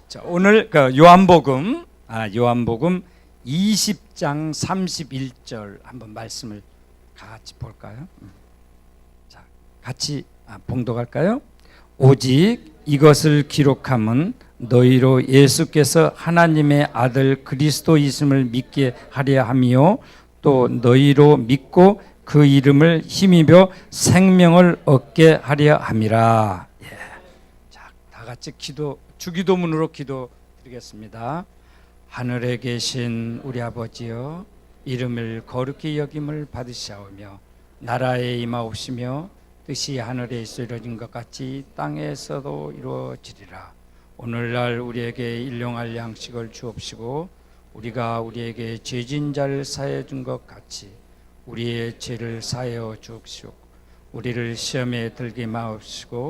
자, 오늘 그 요한복음 20장 31절 한번 말씀을 같이 볼까요? 자, 같이 봉독할까요? 오직 이것을 기록함은 너희로 예수께서 하나님의 아들 그리스도이심을 믿게 하려 함이요 또 너희로 믿고 그 이름을 힘입어 생명을 얻게 하려 함이라. 예. 자, 다 같이 주기도문으로 기도드리겠습니다. 하늘에 계신 우리 아버지여, 이름을 거룩히 여김을 받으시오며 나라에 임하옵시며 뜻이 하늘에서 이루어진 것 같이 땅에서도 이루어지리라. 오늘날 우리에게 일용할 양식을 주옵시고 우리가 우리에게 죄진 자를 사하여 준 것 같이 우리의 죄를 사하여 주옵시고 우리를 시험에 들게 마옵시고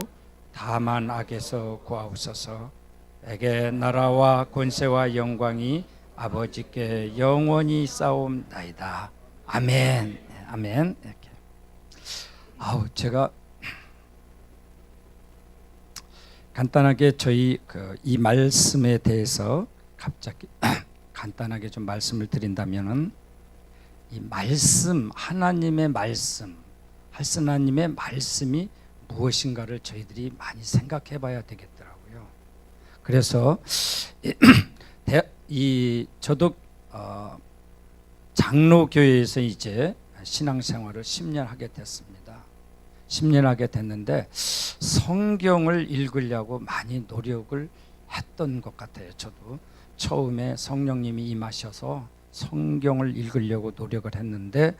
다만 악에서 구하옵소서. 에게 나라와 권세와 영광이 아버지께 영원히 싸움나이다. 아멘. 아멘. 이렇게. 제가 간단하게 저희 이 말씀에 대해서 갑자기 간단하게 좀 말씀을 드린다면은 이 말씀, 하나님의 말씀, 하나님의 말씀이 무엇인가를 저희들이 많이 생각해 봐야 되겠더라고요. 그래서 저도 장로교회에서 이제 신앙생활을 10년 하게 됐습니다. 10년 하게 됐는데 성경을 읽으려고 많이 노력을 했던 것 같아요. 저도 처음에 성령님이 임하셔서 성경을 읽으려고 노력을 했는데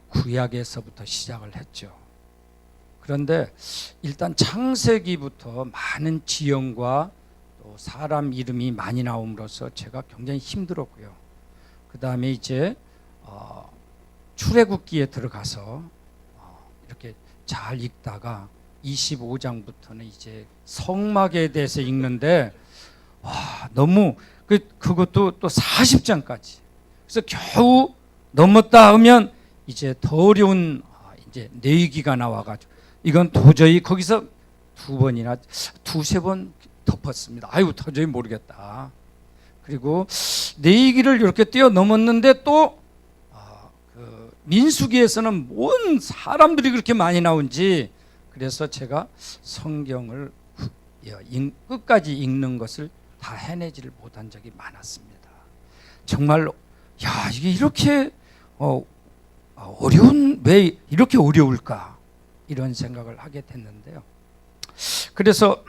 구약에서부터 시작을 했죠. 그런데 일단 창세기부터 많은 지형과 또 사람 이름이 많이 나옴으로써 제가 굉장히 힘들었고요. 그 다음에 이제 출애굽기에 들어가서 이렇게 잘 읽다가 25장부터는 이제 성막에 대해서 읽는데 너무 그것도 또 40장까지. 그래서 겨우 넘었다 하면 이제 더 어려운 이제 내기가 나와가지고 이건 도저히 거기서 두세 번 덮었습니다. 도저히 모르겠다. 그리고 내기를 이렇게 뛰어넘었는데 또 민수기에서는 뭔 사람들이 그렇게 많이 나온지, 그래서 제가 성경을 끝까지 읽는 것을 다 해내지를 못한 적이 많았습니다. 정말로 이게 이렇게 왜 이렇게 어려울까 이런 생각을 하게 됐는데요. 그래서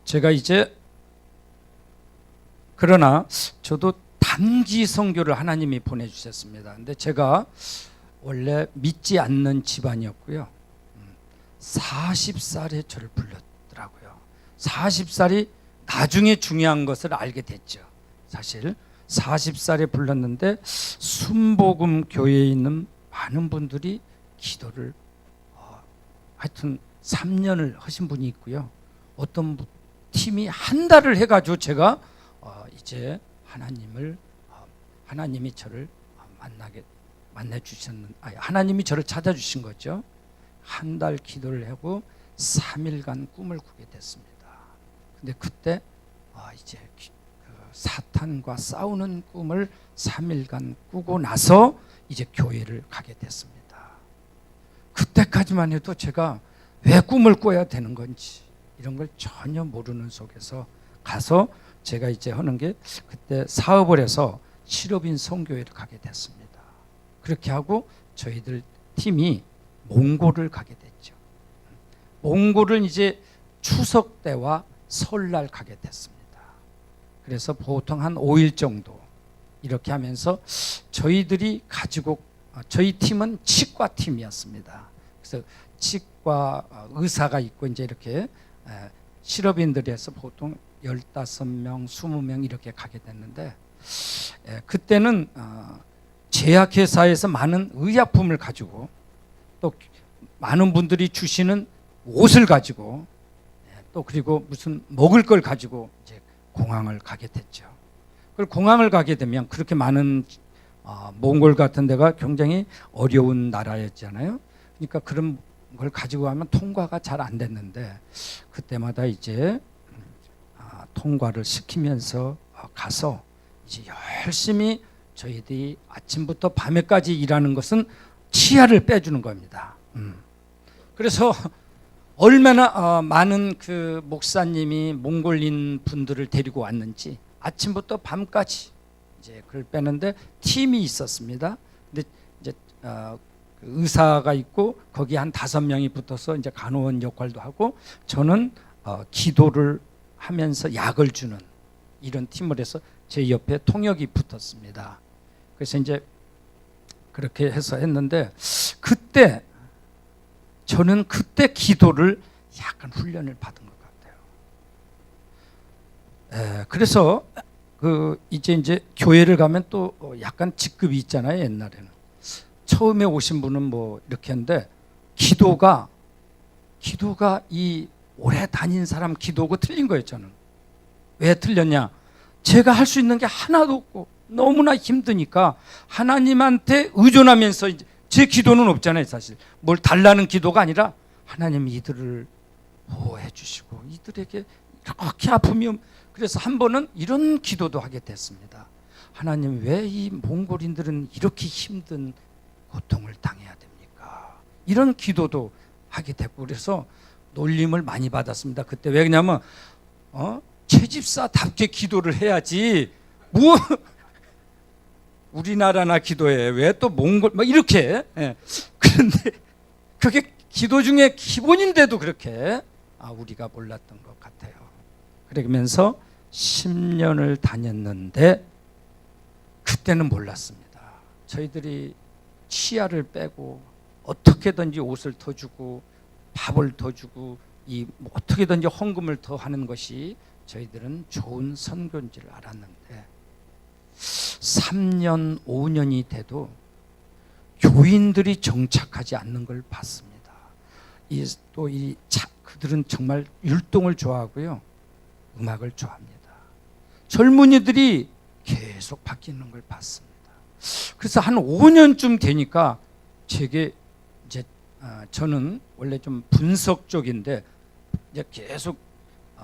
제가 이제 그러나 저도 단기 선교를 하나님이 보내주셨습니다. 근데 제가 원래 믿지 않는 집안이었고요. 40살에 저를 불렀더라고요. 40살이 나중에 중요한 것을 알게 됐죠. 사실 40살에 불렀는데 순복음 교회에 있는 많은 분들이 기도를 하여튼 3년을 하신 분이 있고요. 어떤 팀이 한 달을 해가지고 제가 이제 하나님이 저를 하나님이 저를 찾아주신 거죠. 한 달 기도를 하고 3일간 꿈을 꾸게 됐습니다. 근데 그때 이제 사탄과 싸우는 꿈을 3일간 꾸고 나서 이제 교회를 가게 됐습니다. 그때까지만 해도 제가 왜 꿈을 꿔야 되는 건지 이런 걸 전혀 모르는 속에서 가서 제가 이제 하는 게 그때 사업을 해서 실업인 선교회를 가게 됐습니다. 그렇게 하고 저희들 팀이 몽골을 가게 됐죠. 몽골을 이제 추석 때와 설날 가게 됐습니다. 그래서 보통 한 5일 정도 이렇게 하면서 저희 팀은 치과 팀이었습니다. 그래서 치과 의사가 있고 이제 이렇게 실업인들이 해서 보통 15명, 20명 이렇게 가게 됐는데 그때는 제약회사에서 많은 의약품을 가지고 또 많은 분들이 주시는 옷을 가지고 또 그리고 무슨 먹을 걸 가지고 이제 공항을 가게 됐죠. 그리고 공항을 가게 되면 그렇게 많은 몽골 같은 데가 굉장히 어려운 나라였잖아요. 그러니까 그런 걸 가지고 가면 통과가 잘 안 됐는데 그때마다 이제 통과를 시키면서 가서 이제 열심히 저희들이 아침부터 밤에까지 일하는 것은 치아를 빼주는 겁니다. 그래서 얼마나 많은 그 목사님이 몽골인 분들을 데리고 왔는지 아침부터 밤까지 이제 그걸 빼는데 팀이 있었습니다. 근데 이제 그 의사가 있고 거기 한 5명이 붙어서 이제 간호원 역할도 하고 저는 기도를 하면서 약을 주는 이런 팀을 해서 제 옆에 통역이 붙었습니다. 그래서 이제 그렇게 해서 했는데 저는 그때 기도를 약간 훈련을 받은 것 같아요. 그래서 그 이제 교회를 가면 또 약간 직급이 있잖아요. 옛날에는 처음에 오신 분은 뭐 이렇게 했는데 기도가 이 오래 다닌 사람 기도고 틀린 거예요. 저는 왜 틀렸냐? 제가 할 수 있는 게 하나도 없고 너무나 힘드니까 하나님한테 의존하면서 제 기도는 없잖아요. 사실 뭘 달라는 기도가 아니라 하나님이 이들을 보호해 주시고 이들에게 이렇게 아프면 그래서 한 번은 이런 기도도 하게 됐습니다. 하나님 왜 이 몽골인들은 이렇게 힘든 고통을 당해야 됩니까? 이런 기도도 하게 됐고 그래서 놀림을 많이 받았습니다. 그때 왜 그러냐면 채집사답게 기도를 해야지 뭐 우리나라나 기도해 왜 또 몽골 막 이렇게 그런데 그게 기도 중에 기본인데도 그렇게 우리가 몰랐던 것 같아요. 그러면서 10년을 다녔는데 그때는 몰랐습니다. 저희들이 치아를 빼고 어떻게든지 옷을 더 주고 밥을 더 주고 어떻게든지 헌금을 더 하는 것이 저희들은 좋은 선교인 줄 알았는데 3년 5년이 돼도 교인들이 정착하지 않는 걸 봤습니다. 그들은 정말 율동을 좋아하고요 음악을 좋아합니다. 젊은이들이 계속 바뀌는 걸 봤습니다. 그래서 한 5년쯤 되니까 제게 이제 저는 원래 좀 분석 쪽인데 이제 계속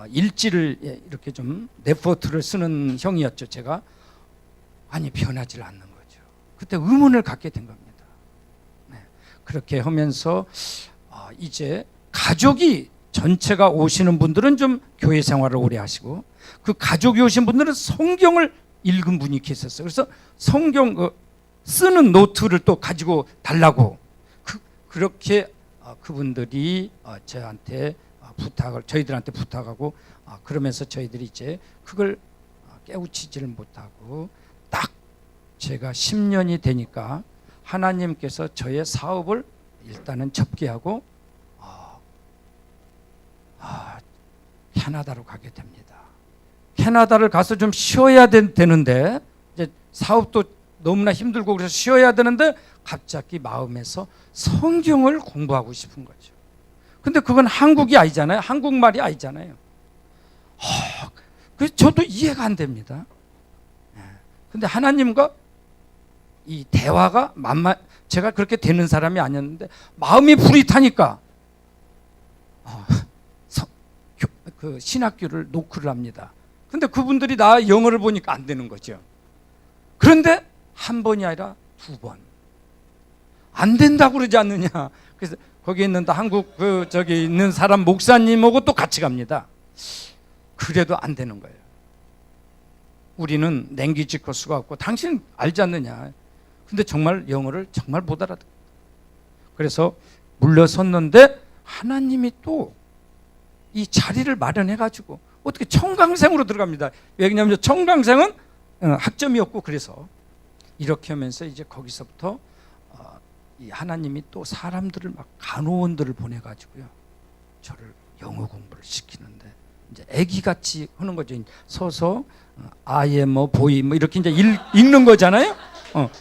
일지를 이렇게 좀 레포트를 쓰는 형이었죠. 제가 아니 변하지 않는 거죠. 그때 의문을 갖게 된 겁니다. 그렇게 하면서 이제 가족이 전체가 오시는 분들은 좀 교회 생활을 오래 하시고 그 가족이 오신 분들은 성경을 읽은 분이 계셨어요. 그래서 성경 쓰는 노트를 또 가지고 달라고 그렇게 그분들이 저희들한테 부탁하고 그러면서 저희들이 이제 그걸 깨우치지를 못하고 딱 제가 10년이 되니까 하나님께서 저의 사업을 일단은 접기하고 캐나다로 가게 됩니다. 캐나다를 가서 좀 쉬어야 되는데 이제 사업도 너무나 힘들고 그래서 쉬어야 되는데 갑자기 마음에서 성경을 공부하고 싶은 거죠. 근데 그건 한국이 아니잖아요. 한국말이 아니잖아요. 그래서 저도 이해가 안 됩니다. 근데 하나님과 이 대화가 제가 그렇게 되는 사람이 아니었는데 마음이 불이 타니까 그 신학교를 노크를 합니다. 근데 그분들이 나 영어를 보니까 안 되는 거죠. 그런데 한 번이 아니라 2번 안 된다고 그러지 않느냐. 그래서 거기 있는 한국 저기 있는 사람 목사님하고 또 같이 갑니다. 그래도 안 되는 거예요. 우리는 랭귀지 코스가 없고 당신 알지 않느냐. 근데 정말 영어를 정말 못 알아듣. 그래서 물러섰는데 하나님이 또 이 자리를 마련해 가지고 어떻게 청강생으로 들어갑니다. 왜냐하면 청강생은 학점이 없고 그래서 이렇게 하면서 이제 거기서부터 이 하나님이 또 사람들을 막 간호원들을 보내 가지고요 저를 영어 공부를 시키는데 이제 아기같이 하는 거죠. 서서 아예 뭐 보이 뭐 이렇게 이제 읽는 거잖아요.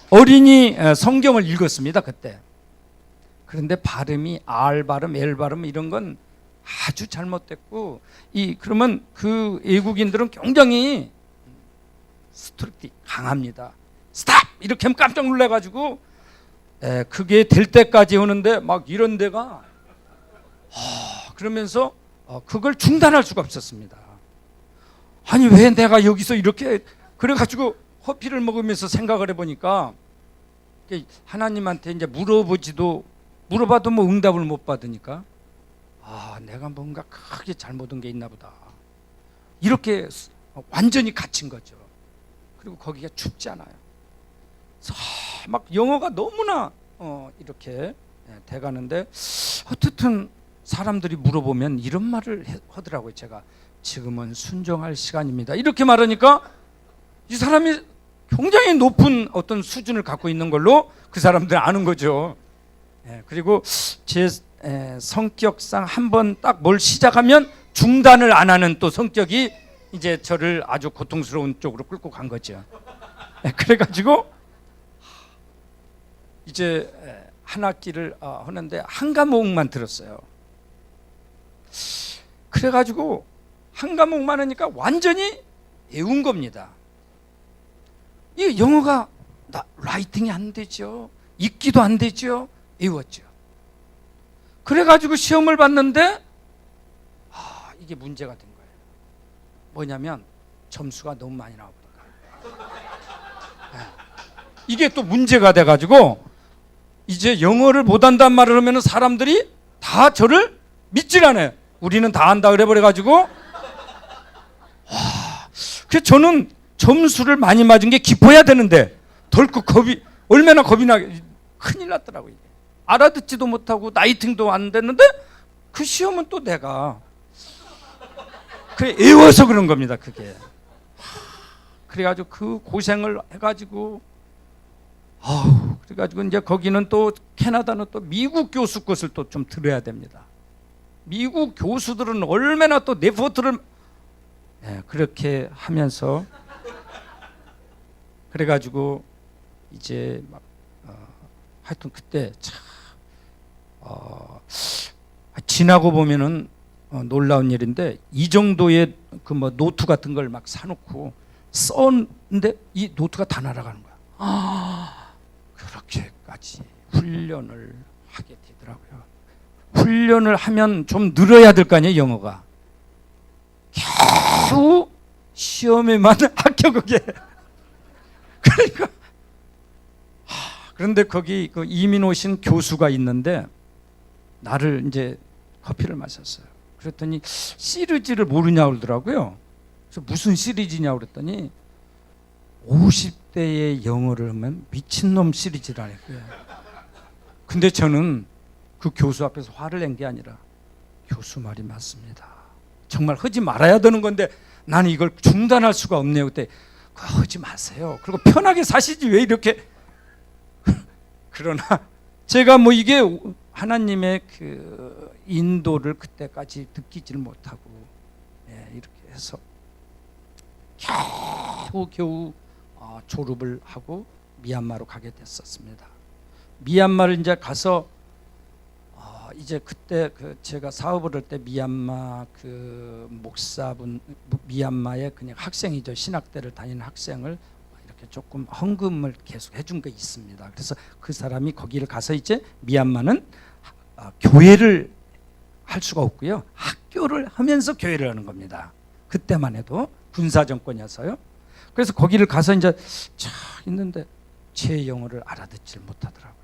어린이 성경을 읽었습니다 그때. 그런데 발음이 R 발음, L 발음 이런 건 아주 잘못됐고 그러면 그 외국인들은 굉장히 스트릭트 강합니다. 스탑 이렇게 하면 깜짝 놀래가지고 그게 될 때까지 오는데 막 이런 데가 그러면서 그걸 중단할 수가 없었습니다. 아니 왜 내가 여기서 이렇게 그래가지고 커피를 먹으면서 생각을 해보니까 하나님한테 이제 물어봐도 뭐 응답을 못 받으니까 내가 뭔가 크게 잘못한 게 있나 보다 이렇게 완전히 갇힌 거죠. 그리고 거기가 춥지 않아요. 그래서 막 영어가 너무나 이렇게 돼가는데 어쨌든 사람들이 물어보면 이런 말을 하더라고요. 제가 지금은 순종할 시간입니다 이렇게 말하니까 이 사람이 굉장히 높은 어떤 수준을 갖고 있는 걸로 그 사람들은 아는 거죠. 그리고 제 성격상 한번 딱 뭘 시작하면 중단을 안 하는 또 성격이 이제 저를 아주 고통스러운 쪽으로 끌고 간 거죠. 그래가지고 이제 한 학기를 하는데 한 과목만 들었어요. 그래가지고 한 과목만 하니까 완전히 외운 겁니다. 이 영어가 라이팅이 안 되죠. 읽기도 안 되죠. 외웠죠. 그래가지고 시험을 봤는데 이게 문제가 된 거예요. 뭐냐면 점수가 너무 많이 나와버린 거예요. 이게 또 문제가 돼가지고 이제 영어를 못한단 말을 하면 사람들이 다 저를 믿질 않아요. 우리는 다 안다 그래 버려가지고 그래서 저는 점수를 많이 맞은 게 기뻐야 되는데 덜컥 얼마나 겁이 나게 큰일 났더라고요. 알아듣지도 못하고 라이팅도 안 됐는데 그 시험은 또 내가 그래 외워서 그런 겁니다. 그게 그래가지고 그 고생을 해가지고 그래가지고 이제 거기는 또 캐나다는 또 미국 교수 것을 또 좀 들어야 됩니다. 미국 교수들은 얼마나 또 레포트를 그렇게 하면서 그래가지고 이제 막 하여튼 그때 참 지나고 보면은 놀라운 일인데 이 정도의 그 뭐 노트 같은 걸 막 사놓고 썼는데 이 노트가 다 날아가는 거야. 그렇게까지 훈련을 하게 되더라고요. 훈련을 하면 좀 늘어야 될 거 아니에요, 영어가. 겨우 시험에만 합격하게. 그러니까 그런데 거기 그 이민 오신 교수가 있는데 나를 이제 커피를 마셨어요. 그랬더니 시리즈를 모르냐고 그러더라고요. 그래서 무슨 시리즈냐고 그랬더니 50대의 영어를 하면 미친놈 시리즈라는 거예요. 근데 저는 그 교수 앞에서 화를 낸 게 아니라 교수 말이 맞습니다. 정말 하지 말아야 되는 건데 나는 이걸 중단할 수가 없네요. 그때 하지 마세요. 그리고 편하게 사시지 왜 이렇게. 그러나 제가 뭐 이게 하나님의 그 인도를 그때까지 느끼지를 못하고 이렇게 해서 겨우 졸업을 하고 미얀마로 가게 됐었습니다. 미얀마를 이제 가서 이제 그때 그 제가 사업을 할 때 미얀마 그 목사분 미얀마의 그냥 학생이죠. 신학대를 다니는 학생을 이렇게 조금 헌금을 계속 해준 게 있습니다. 그래서 그 사람이 거기를 가서 이제 미얀마는 교회를 할 수가 없고요. 학교를 하면서 교회를 하는 겁니다. 그때만 해도 군사 정권이어서요. 그래서 거기를 가서 이제 쫙 있는데 제 영어를 알아듣질 못하더라고요.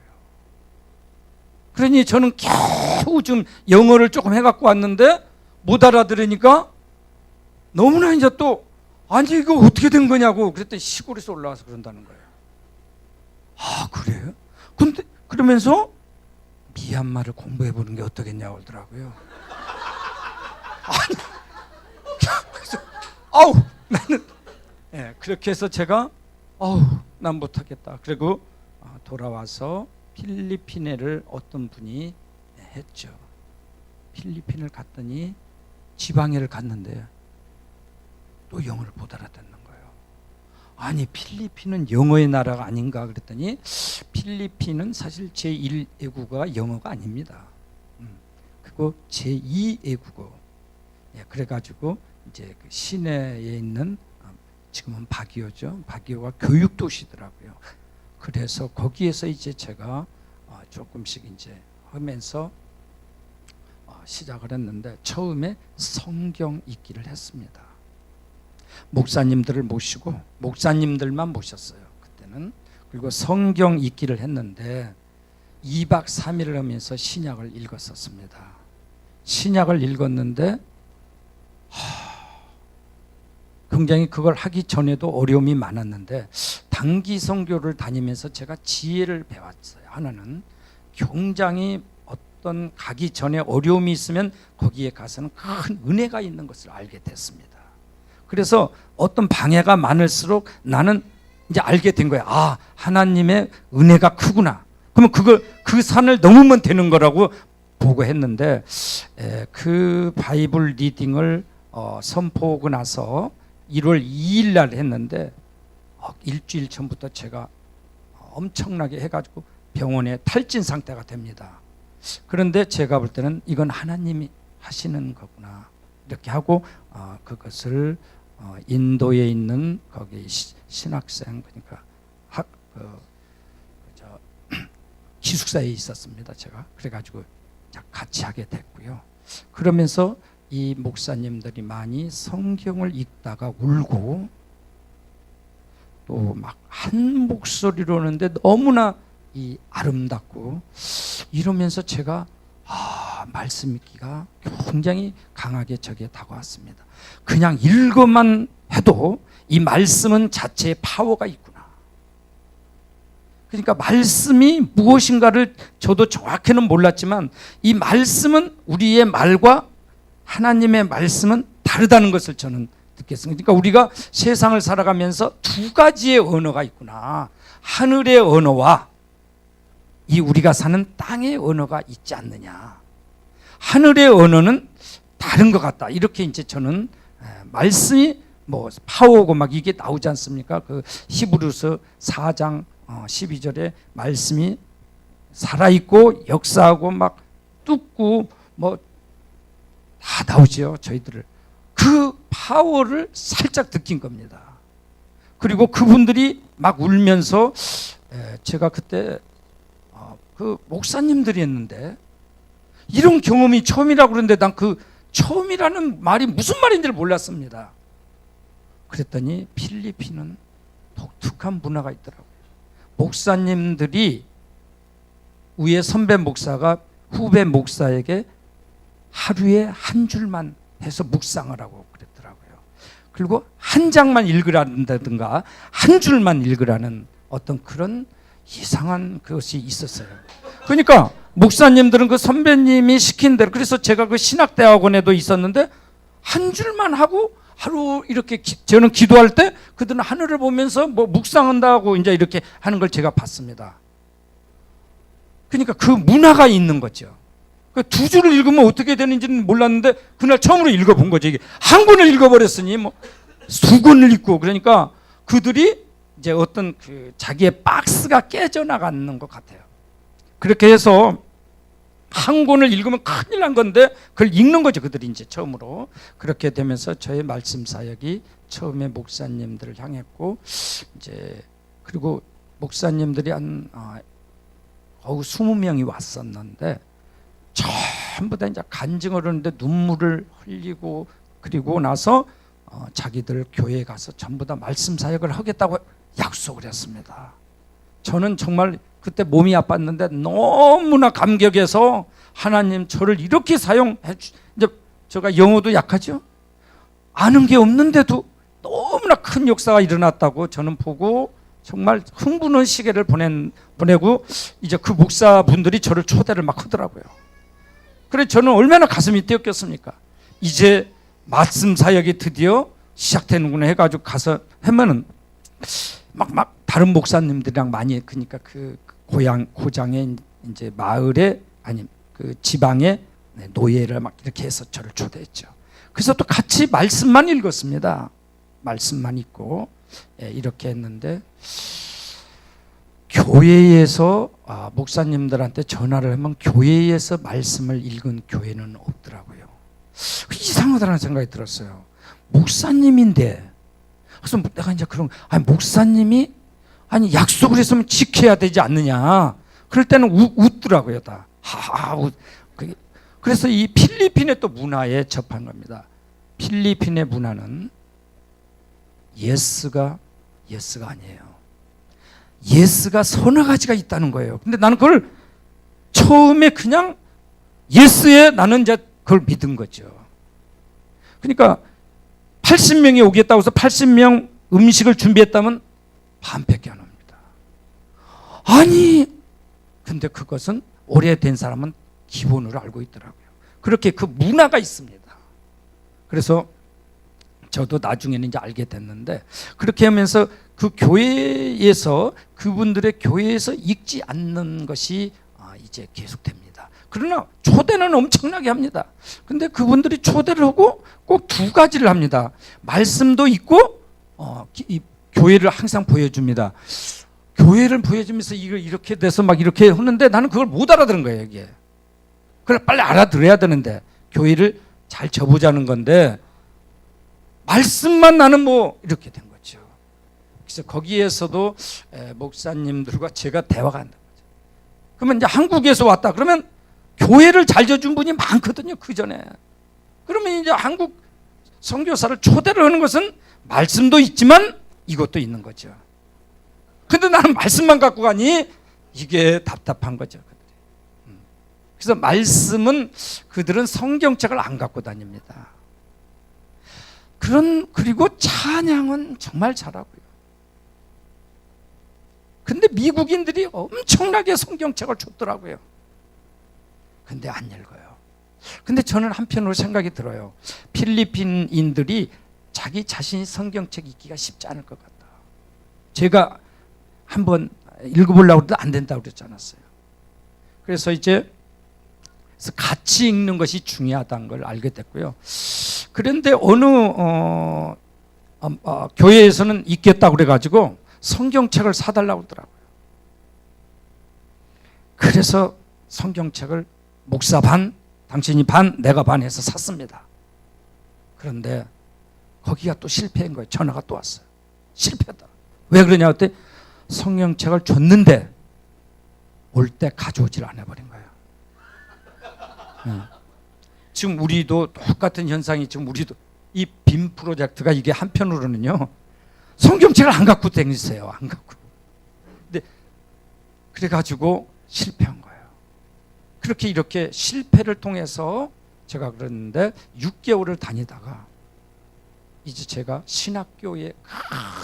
그러니 저는 겨우 좀 영어를 조금 해갖고 왔는데 못 알아들으니까 너무나 이제 또 아니 이거 어떻게 된 거냐고 그랬더니 시골에서 올라와서 그런다는 거예요. 그래요? 근데 그러면서 미얀마를 공부해 보는 게 어떠겠냐고 그러더라고요. 아니 그래서 나는 그렇게 해서 제가 난 못하겠다. 그리고 돌아와서 필리핀에를 어떤 분이 했죠. 필리핀을 갔더니 지방에를 갔는데 또 영어를 못 알아듣는 거예요. 아니 필리핀은 영어의 나라가 아닌가 그랬더니 필리핀은 사실 제1외국어가 영어가 아닙니다. 그리고 제2외국어. 그래가지고 이제 그 시내에 있는 지금은 바기오죠. 바기오가 교육도시더라고요. 그래서 거기에서 이제 제가 조금씩 이제 하면서 시작을 했는데 처음에 성경 읽기를 했습니다. 목사님들을 모시고 목사님들만 모셨어요. 그때는. 그리고 성경 읽기를 했는데 2박 3일을 하면서 신약을 읽었었습니다. 신약을 읽었는데 굉장히 그걸 하기 전에도 어려움이 많았는데 단기 선교를 다니면서 제가 지혜를 배웠어요. 하나는 굉장히 어떤 가기 전에 어려움이 있으면 거기에 가서는 큰 은혜가 있는 것을 알게 됐습니다. 그래서 어떤 방해가 많을수록 나는 이제 알게 된 거예요. 아, 하나님의 은혜가 크구나. 그러면 그 산을 넘으면 되는 거라고 보고 했는데 그 바이블 리딩을 선포하고 나서 1월 2일 날 했는데 일주일 전부터 제가 엄청나게 해가지고 병원에 탈진 상태가 됩니다. 그런데 제가 볼 때는 이건 하나님이 하시는 거구나 이렇게 하고 그것을 인도에 있는 거기 신학생 그러니까 기숙사에 있었습니다. 제가 그래가지고 같이 하게 됐고요. 그러면서 이 목사님들이 많이 성경을 읽다가 울고 또 막 한 목소리로 오는데 너무나 이 아름답고 이러면서 제가 말씀 읽기가 굉장히 강하게 저기에 다가왔습니다. 그냥 읽어만 해도 이 말씀은 자체에 파워가 있구나. 그러니까 말씀이 무엇인가를 저도 정확히는 몰랐지만 이 말씀은 우리의 말과 하나님의 말씀은 다르다는 것을 저는 느꼈습니다. 그러니까 우리가 세상을 살아가면서 두 가지의 언어가 있구나. 하늘의 언어와 이 우리가 사는 땅의 언어가 있지 않느냐. 하늘의 언어는 다른 것 같다. 이렇게 이제 저는 말씀이 뭐 파워고 막 이게 나오지 않습니까? 그 히브리서 4장 12절에 말씀이 살아있고 역사하고 막 뚫고 뭐 다 나오죠. 저희들을 그 파워를 살짝 느낀 겁니다. 그리고 그분들이 막 울면서 제가 그때 그 목사님들이 했는데 이런 경험이 처음이라고 그러는데 난 그 처음이라는 말이 무슨 말인지를 몰랐습니다. 그랬더니 필리핀은 독특한 문화가 있더라고요. 목사님들이 위에 선배 목사가 후배 목사에게 하루에 한 줄만 해서 묵상을 하고 그랬더라고요. 그리고 한 장만 읽으라든가 한 줄만 읽으라는 어떤 그런 이상한 것이 있었어요. 그러니까 목사님들은 그 선배님이 시킨 대로, 그래서 제가 그 신학대학원에도 있었는데 한 줄만 하고 하루 이렇게 저는 기도할 때 그들은 하늘을 보면서 뭐 묵상한다고 이제 이렇게 하는 걸 제가 봤습니다. 그러니까 그 문화가 있는 거죠. 두 줄을 읽으면 어떻게 되는지는 몰랐는데 그날 처음으로 읽어본 거죠. 이게 한 권을 읽어버렸으니 뭐 두 권을 읽고, 그러니까 그들이 이제 어떤 그 자기의 박스가 깨져나가는 것 같아요. 그렇게 해서 한 권을 읽으면 큰일 난 건데 그걸 읽는 거죠. 그들이 이제 처음으로. 그렇게 되면서 저의 말씀 사역이 처음에 목사님들을 향했고, 이제 그리고 목사님들이 한 거의 20명이 왔었는데 전부 다 이제 간증을 하는데 눈물을 흘리고, 그리고 나서 자기들 교회에 가서 전부 다 말씀 사역을 하겠다고 약속을 했습니다. 저는 정말 그때 몸이 아팠는데 너무나 감격해서 하나님 저를 이렇게 사용해 이제 제가 영어도 약하죠. 아는 게 없는데도 너무나 큰 역사가 일어났다고 저는 보고 정말 흥분의 시계를 보내고 이제 그 목사분들이 저를 초대를 막 하더라고요. 그래 저는 얼마나 가슴이 뛰었겠습니까? 이제 말씀 사역이 드디어 시작되는구나 해가지고 가서 하면은 막 다른 목사님들이랑 많이, 그러니까 그 고장의 이제 마을에 아니 그 지방의 노예를 막 이렇게 해서 저를 초대했죠. 그래서 또 같이 말씀만 읽었습니다. 말씀만 읽고 이렇게 했는데 교회에서 목사님들한테 전화를 하면 교회에서 말씀을 읽은 교회는 없더라고요. 이상하다는 생각이 들었어요. 목사님인데, 그래서 내가 이제 그런, 목사님이 약속을 했으면 지켜야 되지 않느냐. 그럴 때는 웃더라고요, 다. 그래서 이 필리핀의 또 문화에 접한 겁니다. 필리핀의 문화는 예스가 아니에요. 예스가 서너 가지가 있다는 거예요. 근데 나는 그걸 처음에 그냥 예스에 나는 이제 그걸 믿은 거죠. 그러니까 80명이 오겠다고 해서 80명 음식을 준비했다면 반밖에 안 옵니다. 아니, 근데 그것은 오래된 사람은 기본으로 알고 있더라고요. 그렇게 그 문화가 있습니다. 그래서 저도 나중에는 이제 알게 됐는데, 그렇게 하면서 그 교회에서, 그분들의 교회에서 읽지 않는 것이 이제 계속됩니다. 그러나 초대는 엄청나게 합니다. 근데 그분들이 초대를 하고 꼭 두 가지를 합니다. 말씀도 있고 이 교회를 항상 보여줍니다. 교회를 보여주면서 이걸 이렇게 돼서 막 이렇게 하는데 나는 그걸 못 알아들은 거예요, 이게. 그걸 빨리 알아들어야 되는데, 교회를 잘 접보자는 건데 말씀만 나는 뭐 이렇게 된 거죠. 그래서 거기에서도 목사님들과 제가 대화가 한다는 거죠. 그러면 이제 한국에서 왔다 그러면 교회를 잘 져준 분이 많거든요, 그 전에. 그러면 이제 한국 선교사를 초대를 하는 것은 말씀도 있지만 이것도 있는 거죠. 근데 나는 말씀만 갖고 가니 이게 답답한 거죠. 그래서 말씀은, 그들은 성경책을 안 갖고 다닙니다. 그리고 찬양은 정말 잘하고요. 근데 미국인들이 엄청나게 성경책을 줬더라고요. 근데 안 읽어요. 근데 저는 한편으로 생각이 들어요. 필리핀인들이 자기 자신이 성경책 읽기가 쉽지 않을 것 같다. 제가 한번 읽어보려고 해도 안 된다고 그랬지 않았어요. 그래서 이제 같이 읽는 것이 중요하다는 걸 알게 됐고요. 그런데 어느 교회에서는 읽겠다고 그래가지고 성경책을 사달라고 하더라고요. 그래서 성경책을 목사 반, 당신이 반, 내가 반 해서 샀습니다. 그런데 거기가 또 실패한 거예요. 전화가 또 왔어요. 실패했다. 왜 그러냐 했더니 성경책을 줬는데 올 때 가져오질 않아버린 거예요. 지금 우리도 똑같은 현상이, 지금 우리도 이 빔 프로젝트가 이게 한편으로는요, 성경책을 안 갖고 다니세요. 안 갖고. 근데 그래가지고 실패한 거예요. 그렇게 이렇게 실패를 통해서 제가 그랬는데 6개월을 다니다가 이제 제가 신학교의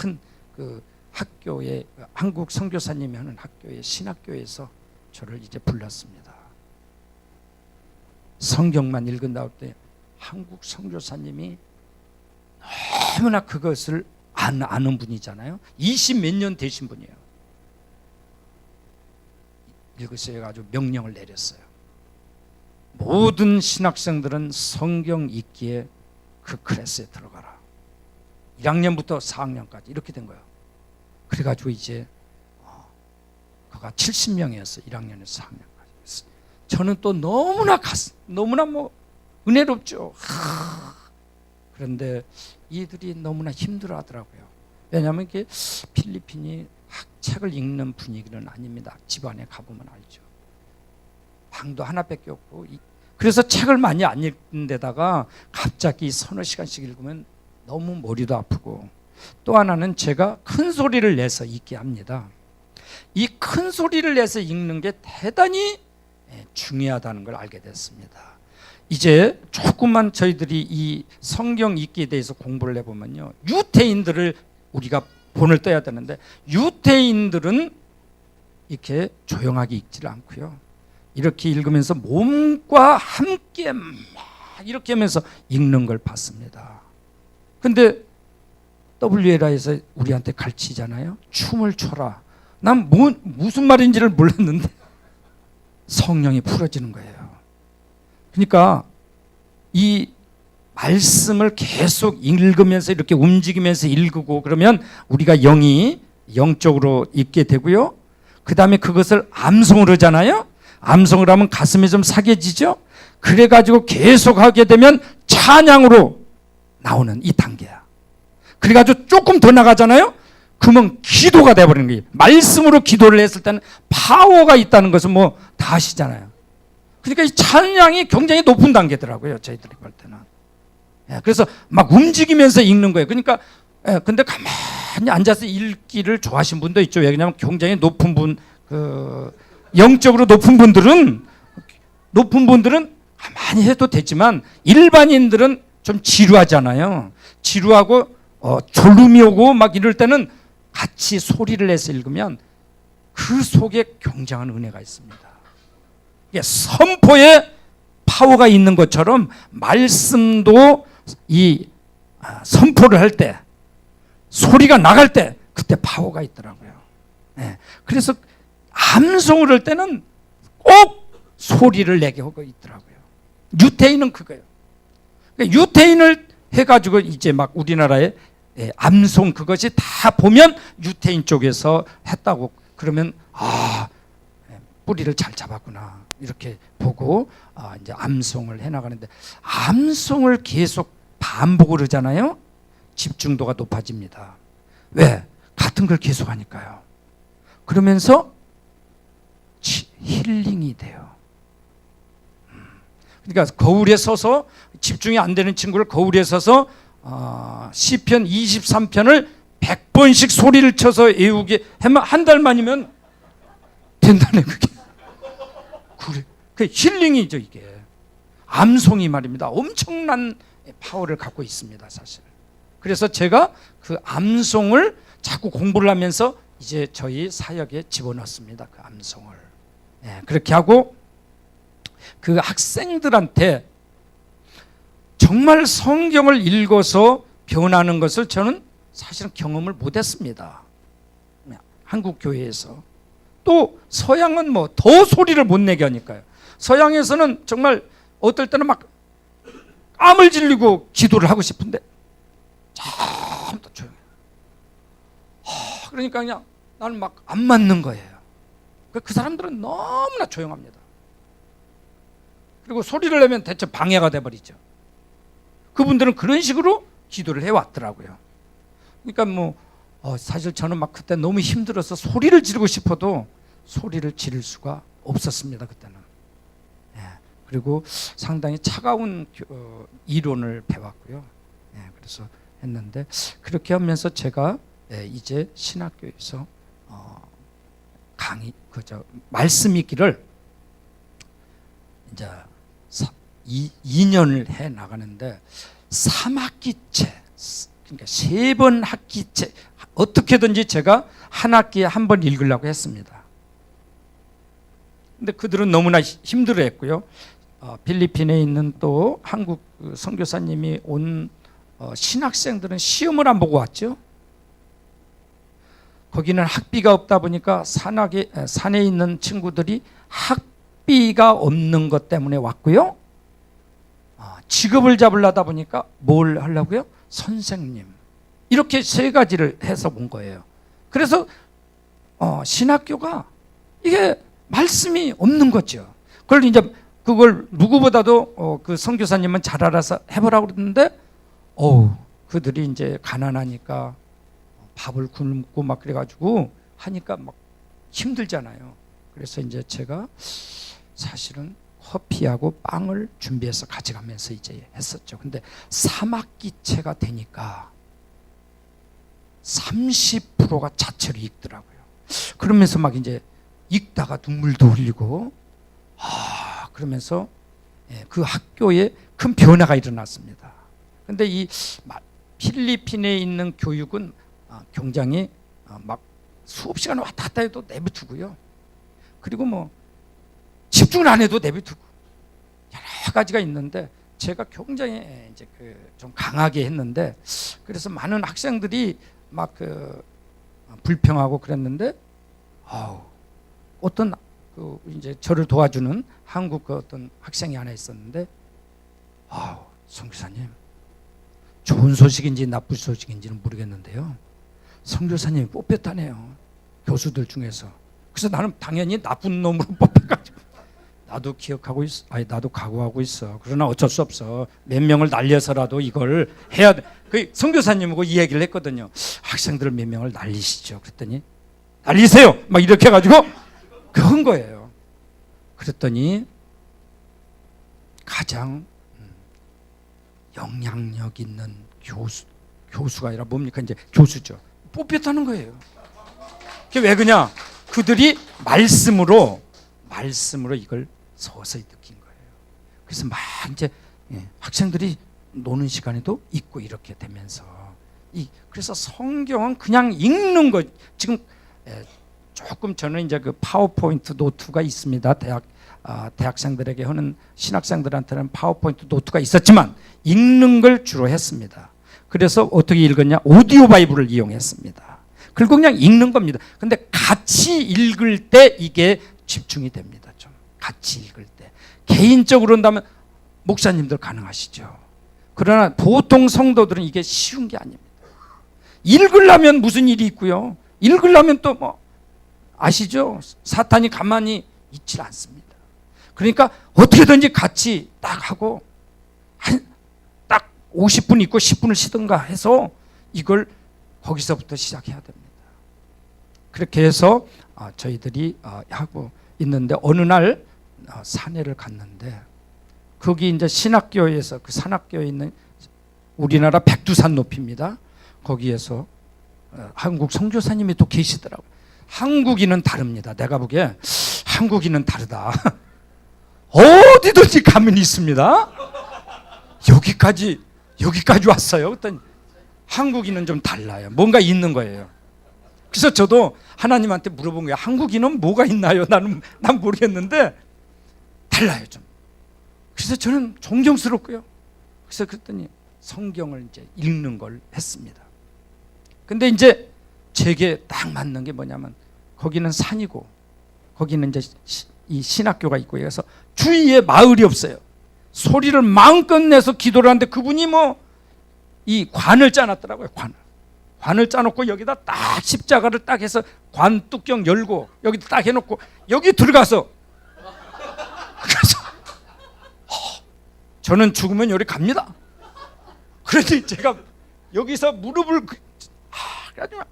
큰 그 학교에, 한국 선교사님이 하는 학교의 신학교에서 저를 이제 불렀습니다. 성경만 읽은다고 때 한국 선교사님이 너무나 그것을 아는 분이잖아요. 20 몇 년 되신 분이에요. 읽으세요 가지고 명령을 내렸어요. 모든 신학생들은 성경 읽기에 그 클래스에 들어가라. 1학년부터 4학년까지 이렇게 된 거예요. 그래가지고 이제 그가 70명이었어요. 1학년에서 4학년까지. 저는 또 너무나 뭐 은혜롭죠. 그런데 이들이 너무나 힘들어하더라고요. 왜냐하면 이게 필리핀이 책을 읽는 분위기는 아닙니다. 집안에 가보면 알죠. 방도 하나밖에 없고, 그래서 책을 많이 안 읽는 데다가 갑자기 서너 시간씩 읽으면 너무 머리도 아프고, 또 하나는 제가 큰 소리를 내서 읽게 합니다. 이 큰 소리를 내서 읽는 게 대단히 중요하다는 걸 알게 됐습니다. 이제 조금만 저희들이 이 성경 읽기에 대해서 공부를 해보면요, 유태인들을 우리가 본을 떠야 되는데, 유태인들은 이렇게 조용하게 읽지를 않고요, 이렇게 읽으면서 몸과 함께 막 이렇게 하면서 읽는 걸 봤습니다. 근데 WLI에서 우리한테 가르치잖아요. 춤을 춰라. 난 무슨 말인지를 몰랐는데 성령이 풀어지는 거예요. 그러니까 이 말씀을 계속 읽으면서 이렇게 움직이면서 읽고 그러면 우리가 영적으로 읽게 되고요. 그 다음에 그것을 암송을 하잖아요. 암송을 하면 가슴이 좀 사겨지죠. 그래가지고 계속 하게 되면 찬양으로 나오는 이 단계야. 그래가지고 조금 더 나가잖아요. 그러면 기도가 돼버리는 거예요. 말씀으로 기도를 했을 때는 파워가 있다는 것은 뭐 다 아시잖아요. 그러니까 이 찬양이 굉장히 높은 단계더라고요, 저희들이 볼 때는. 예, 그래서 막 움직이면서 읽는 거예요. 그러니까 근데 가만히 앉아서 읽기를 좋아하시는 분도 있죠. 왜냐하면 굉장히 높은 분, 영적으로 높은 분들은 가만히 해도 되지만 일반인들은 좀 지루하잖아요. 지루하고 졸음이 오고 막 이럴 때는 같이 소리를 내서 읽으면 그 속에 굉장한 은혜가 있습니다. 이게 선포에 파워가 있는 것처럼 말씀도 이 선포를 할 때, 소리가 나갈 때 그때 파워가 있더라고요. 네. 그래서 암송을 할 때는 꼭 소리를 내게 하고 있더라고요. 유태인은 그거예요. 그러니까 유태인을 해가지고 이제 막 우리나라에 암송 그것이 다 보면 유태인 쪽에서 했다고 그러면 뿌리를 잘 잡았구나 이렇게 보고 이제 암송을 해나가는데, 암송을 계속 반복을 하잖아요. 집중도가 높아집니다. 왜? 같은 걸 계속 하니까요. 그러면서 힐링이 돼요. 그러니까 거울에 서서 집중이 안 되는 친구를 거울에 서서 시편 23편을 100번씩 소리를 쳐서 외우게 하면 한 달 만이면 된다네. 그게 그래, 그 힐링이죠. 이게 암송이 말입니다. 엄청난 파워를 갖고 있습니다, 사실. 그래서 제가 그 암송을 자꾸 공부를 하면서 이제 저희 사역에 집어넣습니다. 그 암송을. 예, 그렇게 하고 그 학생들한테 정말 성경을 읽어서 변하는 것을 저는 사실은 경험을 못했습니다. 한국 교회에서. 또 서양은 뭐 더 소리를 못 내게 하니까요. 서양에서는 정말 어떨 때는 막 땀을 질리고 기도를 하고 싶은데 전부 조용해. 그러니까 그냥 나는 막 안 맞는 거예요. 그 사람들은 너무나 조용합니다. 그리고 소리를 내면 대체 방해가 돼버리죠. 그분들은 그런 식으로 기도를 해왔더라고요. 그러니까 뭐 사실 저는 막 그때 너무 힘들어서 소리를 지르고 싶어도 소리를 지를 수가 없었습니다, 그때는. 예, 그리고 상당히 차가운 이론을 배웠고요. 예, 그래서 했는데 그렇게 하면서 제가 이제 신학교에서 강의 말씀 읽기를 이제 2년을 해 나가는데 3학기째, 그러니까 3번 학기째 어떻게든지 제가 한 학기에 한 번 읽으려고 했습니다. 근데 그들은 너무나 힘들어했고요. 필리핀에 있는 또 한국 선교사님이 온 신학생들은 시험을 안 보고 왔죠. 거기는 학비가 없다 보니까 산에 있는 친구들이 학비가 없는 것 때문에 왔고요. 직업을 잡으려다 보니까 뭘 하려고요? 선생님. 이렇게 3가지를 해서 본 거예요. 그래서 신학교가 이게 말씀이 없는 거죠. 그걸 누구보다도 그 선교사님은 잘 알아서 해보라고 그러는데 그들이 이제 가난하니까 밥을 굶고 막 그래가지고 하니까 막 힘들잖아요. 그래서 이제 제가 사실은 커피하고 빵을 준비해서 가져가면서 이제 했었죠. 근데 3학기째가 되니까 30%가 자체로 읽더라고요. 그러면서 막 이제 읽다가 눈물도 흘리고 그러면서 그 학교에 큰 변화가 일어났습니다. 근데 이 필리핀에 있는 교육은 굉장히 막 수업 시간 왔다 갔다 해도 내비두고요. 그리고 뭐 집중을 안 해도 내비두고 여러 가지가 있는데 제가 굉장히 이제 좀 강하게 했는데, 그래서 많은 학생들이 막 불평하고 그랬는데 어떤 이제 저를 도와주는 한국 어떤 학생이 하나 있었는데 선교사님, 좋은 소식인지 나쁜 소식인지는 모르겠는데요, 선교사님이 뽑혔다네요, 교수들 중에서. 그래서 나는 당연히 나쁜 놈으로 뽑혀가지고 나도 기억하고 있어. 나도 각오하고 있어. 그러나 어쩔 수 없어. 몇 명을 날려서라도 이걸 해야 돼. 그 선교사님하고 이 얘기를 했거든요. 학생들 몇 명을 날리시죠. 그랬더니 날리세요. 막 이렇게 해가지고 그 한 거예요. 그랬더니 가장 영향력 있는 교수가 아니라 뭡니까? 이제 교수죠. 뽑혔다는 거예요. 그게 왜 그냐? 그들이 말씀으로 이걸 서서히 느낀 거예요. 그래서 막 이제 학생들이 노는 시간에도 있고 이렇게 되면서 그래서 성경은 그냥 읽는 거. 지금 조금 저는 이제 그 파워포인트 노트가 있습니다. 대학생들에게 하는 신학생들한테는 파워포인트 노트가 있었지만 읽는 걸 주로 했습니다. 그래서 어떻게 읽었냐? 오디오 바이블을 이용했습니다. 그리고 그냥 읽는 겁니다. 근데 같이 읽을 때 이게 집중이 됩니다. 좀 같이 읽을 때. 개인적으로 한다면 목사님들 가능하시죠. 그러나 보통 성도들은 이게 쉬운 게 아닙니다. 읽으려면 무슨 일이 있고요. 읽으려면 또 뭐 아시죠? 사탄이 가만히 있질 않습니다. 그러니까 어떻게든지 같이 딱 하고 딱 50분 있고 10분을 쉬든가 해서 이걸 거기서부터 시작해야 됩니다. 그렇게 해서 저희들이 하고 있는데 어느 날 산에를 갔는데 거기 이제 신학교에서 그 산악교에 있는 우리나라 백두산 높이입니다. 거기에서 한국 선교사님이 또 계시더라고요. 한국인은 다릅니다. 내가 보기에 한국인은 다르다. 어디든지 가면 있습니다. 여기까지 왔어요. 그랬더니 한국인은 좀 달라요. 뭔가 있는 거예요. 그래서 저도 하나님한테 물어본 거예요. 한국인은 뭐가 있나요? 난 모르겠는데 달라요 좀. 그래서 저는 존경스럽고요. 그래서 그랬더니 성경을 이제 읽는 걸 했습니다. 근데 이제 제게 딱 맞는 게 뭐냐면 거기는 산이고 거기는 이제 이 신학교가 있고 그래서 주위에 마을이 없어요. 소리를 마음껏 내서 기도를 하는데 그분이 뭐 이 관을 짜놨더라고요. 관을 짜놓고 여기다 딱 십자가를 딱 해서 관 뚜껑 열고 여기다 딱 해놓고 여기 들어가서 그래서 저는 죽으면 여기 갑니다. 그런데 제가 여기서 무릎을 그래가지고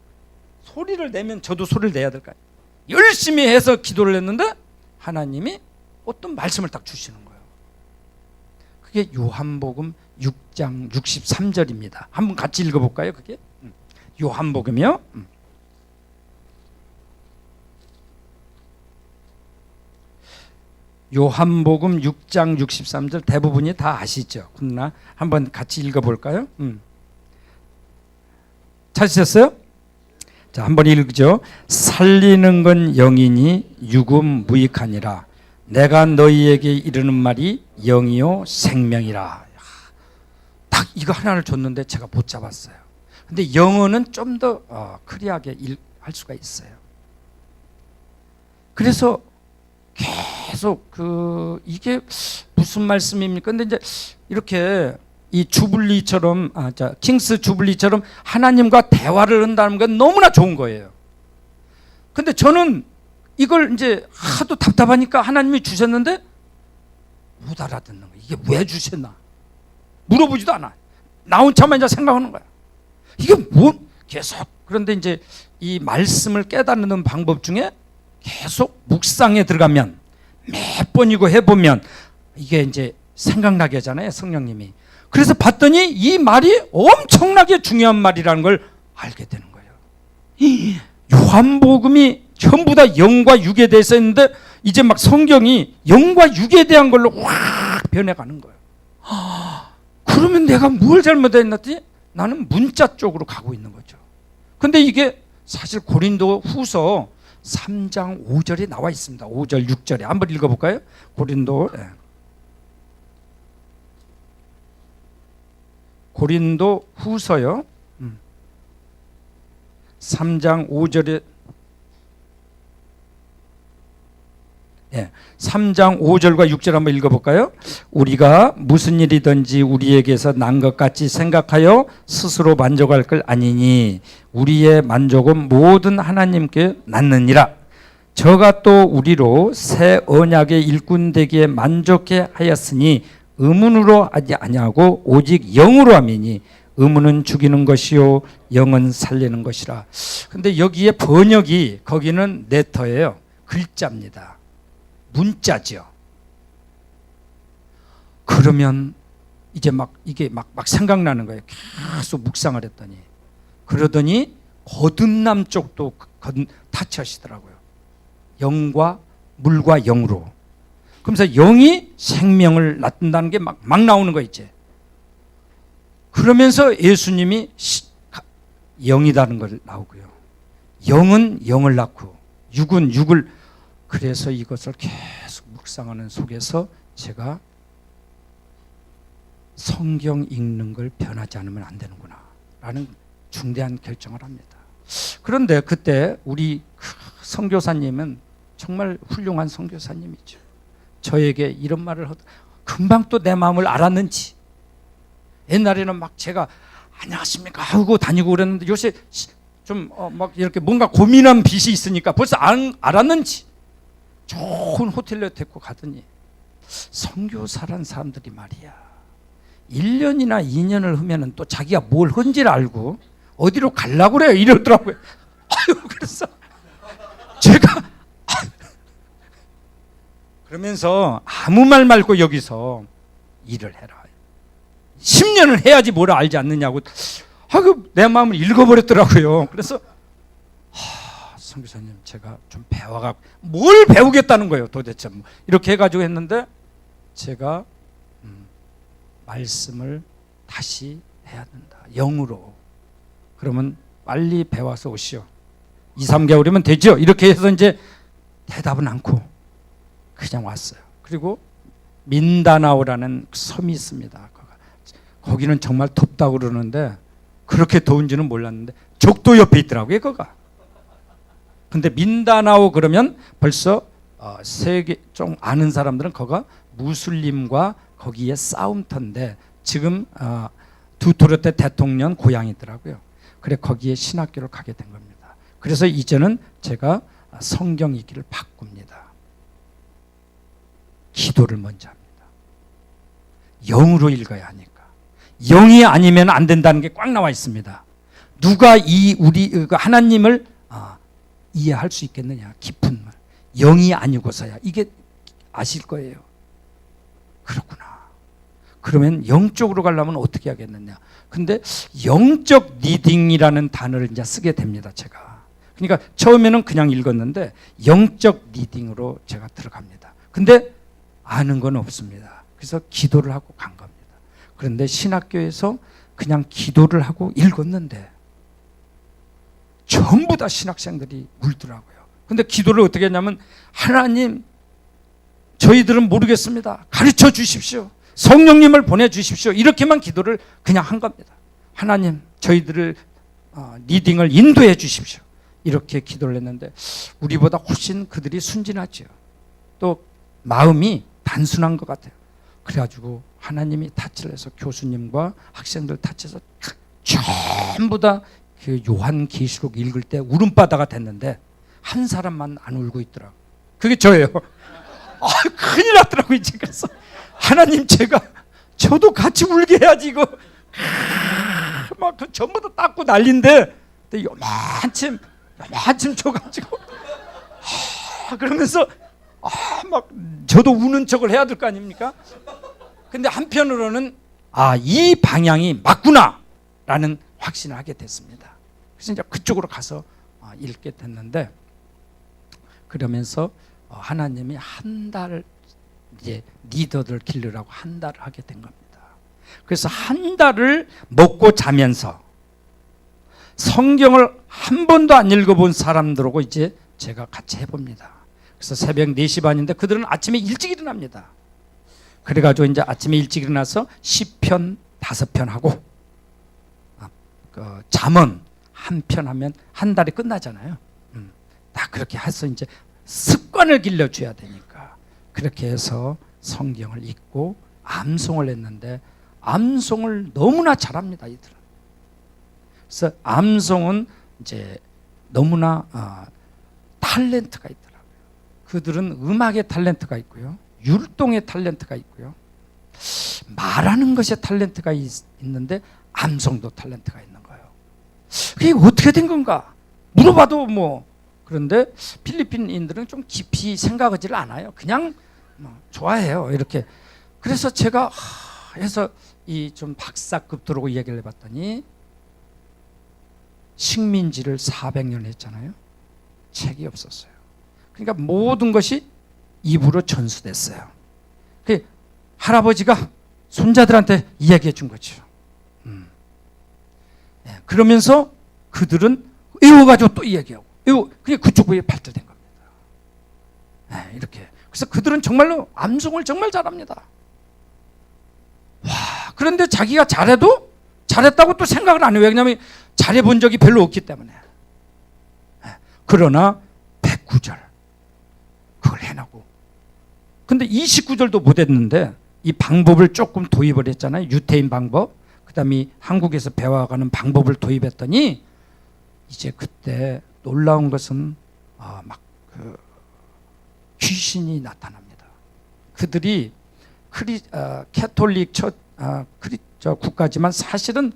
소리를 내면 저도 소리를 내야 될 거 아니에요. 열심히 해서 기도를 했는데 하나님이 어떤 말씀을 딱 주시는 거예요. 그게 요한복음 6장 63절입니다. 한번 같이 읽어볼까요? 그게 요한복음이요. 요한복음 6장 63절 대부분이 다 아시죠? 그러나 한번 같이 읽어볼까요? 찾으셨어요? 자, 한번 읽죠. 살리는 건 영이니 육은 무익하니라. 내가 너희에게 이르는 말이 영이요 생명이라. 딱 이거 하나를 줬는데 제가 못 잡았어요. 근데 영어는 좀 더 클리어하게 할 수가 있어요. 그래서 계속 이게 무슨 말씀입니까? 근데 이제 이렇게 이 주블리처럼 킹스 주블리처럼 하나님과 대화를 한다는 건 너무나 좋은 거예요. 근데 저는 이걸 이제 하도 답답하니까 하나님이 주셨는데 못 알아듣는 거예요. 이게 왜 주셨나? 물어보지도 않아. 나 혼자만 이제 생각하는 거야. 이게 뭐 계속. 그런데 이제 이 말씀을 깨닫는 방법 중에 계속 묵상에 들어가면 몇 번이고 해보면 이게 이제 생각나게 하잖아요, 성령님이. 그래서 봤더니 이 말이 엄청나게 중요한 말이라는 걸 알게 되는 거예요. 이 요한복음이 전부 다 영과 육에 대해서 했는데 이제 막 성경이 영과 육에 대한 걸로 확 변해가는 거예요. 그러면 내가 뭘 잘못했는지 나는 문자 쪽으로 가고 있는 거죠. 근데 이게 사실 고린도 후서 3장 5절에 나와 있습니다. 5절 6절에 한번 읽어볼까요? 고린도 후서요 3장 5절에 3장 5절과 6절 한번 읽어볼까요? 우리가 무슨 일이든지 우리에게서 난 것 같이 생각하여 스스로 만족할 걸 아니니 우리의 만족은 모든 하나님께 났느니라. 저가 또 우리로 새 언약의 일꾼 되기에 만족해 하였으니 의문으로 하지 아니하고 오직 영으로 함이니 의문은 죽이는 것이요 영은 살리는 것이라. 근데 여기에 번역이 거기는 레터예요. 글자입니다. 문자죠. 그러면 이제 막 이게 막 생각나는 거예요. 계속 묵상을 했더니, 그러더니 거듭남 쪽도 타치하시더라고요. 영과 물과 영으로. 그러면서 영이 생명을 낳는다는 게 막 나오는 거 있지. 그러면서 예수님이 영이라는 걸 나오고요. 영은 영을 낳고 육은 육을. 그래서 이것을 계속 묵상하는 속에서 제가 성경 읽는 걸 변하지 않으면 안 되는구나 라는 중대한 결정을 합니다. 그런데 그때 우리 선교사님은 정말 훌륭한 선교사님이죠. 저에게 이런 말을 하더 금방 또 내 마음을 알았는지. 옛날에는 막 제가 안녕하십니까 하고 다니고 그랬는데 요새 좀 막 이렇게 뭔가 고민한 빚이 있으니까 벌써 알았는지 좋은 호텔에 데리고 가더니, 선교사란 사람들이 말이야 1년이나 2년을 하면은 또 자기가 뭘 한지를 알고 어디로 가려고 그래요 이러더라고요. 아유, 그래서 제가 그러면서 아무 말 말고 여기서 일을 해라. 10년을 해야지 뭘 알지 않느냐고 내 마음을 읽어버렸더라고요. 그래서 선교사님 제가 좀 배워가 뭘 배우겠다는 거예요 도대체. 이렇게 해가지고 했는데 제가 말씀을 다시 해야 된다. 영으로. 그러면 빨리 배워서 오시오. 2, 3개월이면 되죠. 이렇게 해서 이제 대답은 않고 그냥 왔어요. 그리고 민다나오라는 섬이 있습니다. 거기는 정말 덥다고 그러는데 그렇게 더운지는 몰랐는데 적도 옆에 있더라고요 거가. 근데 민다나오 그러면 벌써 세계 좀 아는 사람들은 거가 무슬림과 거기에 싸움터인데 지금 두테르테 대통령 고향이더라고요. 그래 거기에 신학교를 가게 된 겁니다. 그래서 이제는 제가 성경 읽기를 바꿉니다. 기도를 먼저 합니다. 영으로 읽어야 하니까. 영이 아니면 안 된다는 게 꽉 나와 있습니다. 누가 우리 하나님을 이해할 수 있겠느냐. 깊은 말. 영이 아니고서야. 이게 아실 거예요. 그렇구나. 그러면 영적으로 가려면 어떻게 하겠느냐. 근데 영적 리딩이라는 단어를 이제 쓰게 됩니다. 제가. 그러니까 처음에는 그냥 읽었는데 영적 리딩으로 제가 들어갑니다. 근데 아는 건 없습니다. 그래서 기도를 하고 간 겁니다. 그런데 신학교에서 그냥 기도를 하고 읽었는데 전부 다 신학생들이 울더라고요. 근데 기도를 어떻게 했냐면, 하나님 저희들은 모르겠습니다. 가르쳐 주십시오. 성령님을 보내주십시오. 이렇게만 기도를 그냥 한 겁니다. 하나님 저희들을 리딩을 인도해 주십시오. 이렇게 기도를 했는데 우리보다 훨씬 그들이 순진하죠. 또 마음이 단순한 것 같아요. 그래가지고 하나님이 타치를 해서 교수님과 학생들 타치해서 전부 다 그 요한계시록 읽을 때 울음바다가 됐는데 한 사람만 안 울고 있더라고요. 그게 저예요. 큰일 났더라고요. 이제. 그래서 하나님 저도 같이 울게 해야지 이거. 막 전부 다 닦고 난리인데 요만침 줘가지고 그러면서 막 저도 우는 척을 해야 될 거 아닙니까? 근데 한편으로는 이 방향이 맞구나 라는 확신을 하게 됐습니다. 그래서 이제 그쪽으로 가서 읽게 됐는데, 그러면서 하나님이 한 달 이제 리더들 기르라고 한 달을 하게 된 겁니다. 그래서 한 달을 먹고 자면서 성경을 한 번도 안 읽어본 사람들하고 이제 제가 같이 해봅니다. 그래서 새벽 4시 반인데 그들은 아침에 일찍 일어납니다. 그래가지고 이제 아침에 일찍 일어나서 시편 5편 하고 잠언 1편 하면 한 달이 끝나잖아요. 다 그렇게 해서 이제 습관을 길러줘야 되니까 그렇게 해서 성경을 읽고 암송을 했는데 암송을 너무나 잘합니다, 이들은. 그래서 암송은 이제 너무나 탤런트가 있더라고요. 그들은 음악의 탤런트가 있고요, 율동의 탤런트가 있고요, 말하는 것에 탤런트가 있는데 암송도 탤런트가 있는 거예요. 그게 어떻게 된 건가 물어봐도 그런데 필리핀인들은 좀 깊이 생각하지를 않아요. 그냥 좋아해요. 이렇게. 그래서 제가 해서 이 좀 박사급 들어오고 이야기를 해봤더니 식민지를 400년 했잖아요. 책이 없었어요. 그러니까 모든 것이 입으로 전수됐어요. 그 할아버지가 손자들한테 이야기해 준 거죠. 예, 그러면서 그들은 외워가지고 또 이야기하고 그게 그쪽 부에 발달된 겁니다. 예, 이렇게. 그래서 그들은 정말로 암송을 정말 잘합니다. 와, 그런데 자기가 잘해도 잘했다고 또 생각을 안 해요. 왜냐하면 잘해본 적이 별로 없기 때문에. 예, 그러나 109절 그걸 해나고, 근데 29절도 못했는데 이 방법을 조금 도입을 했잖아요. 유태인 방법. 그 다음에 한국에서 배워가는 방법을 도입했더니 이제 그때 놀라운 것은 귀신이 나타납니다. 그들이 캐톨릭 국가지만 사실은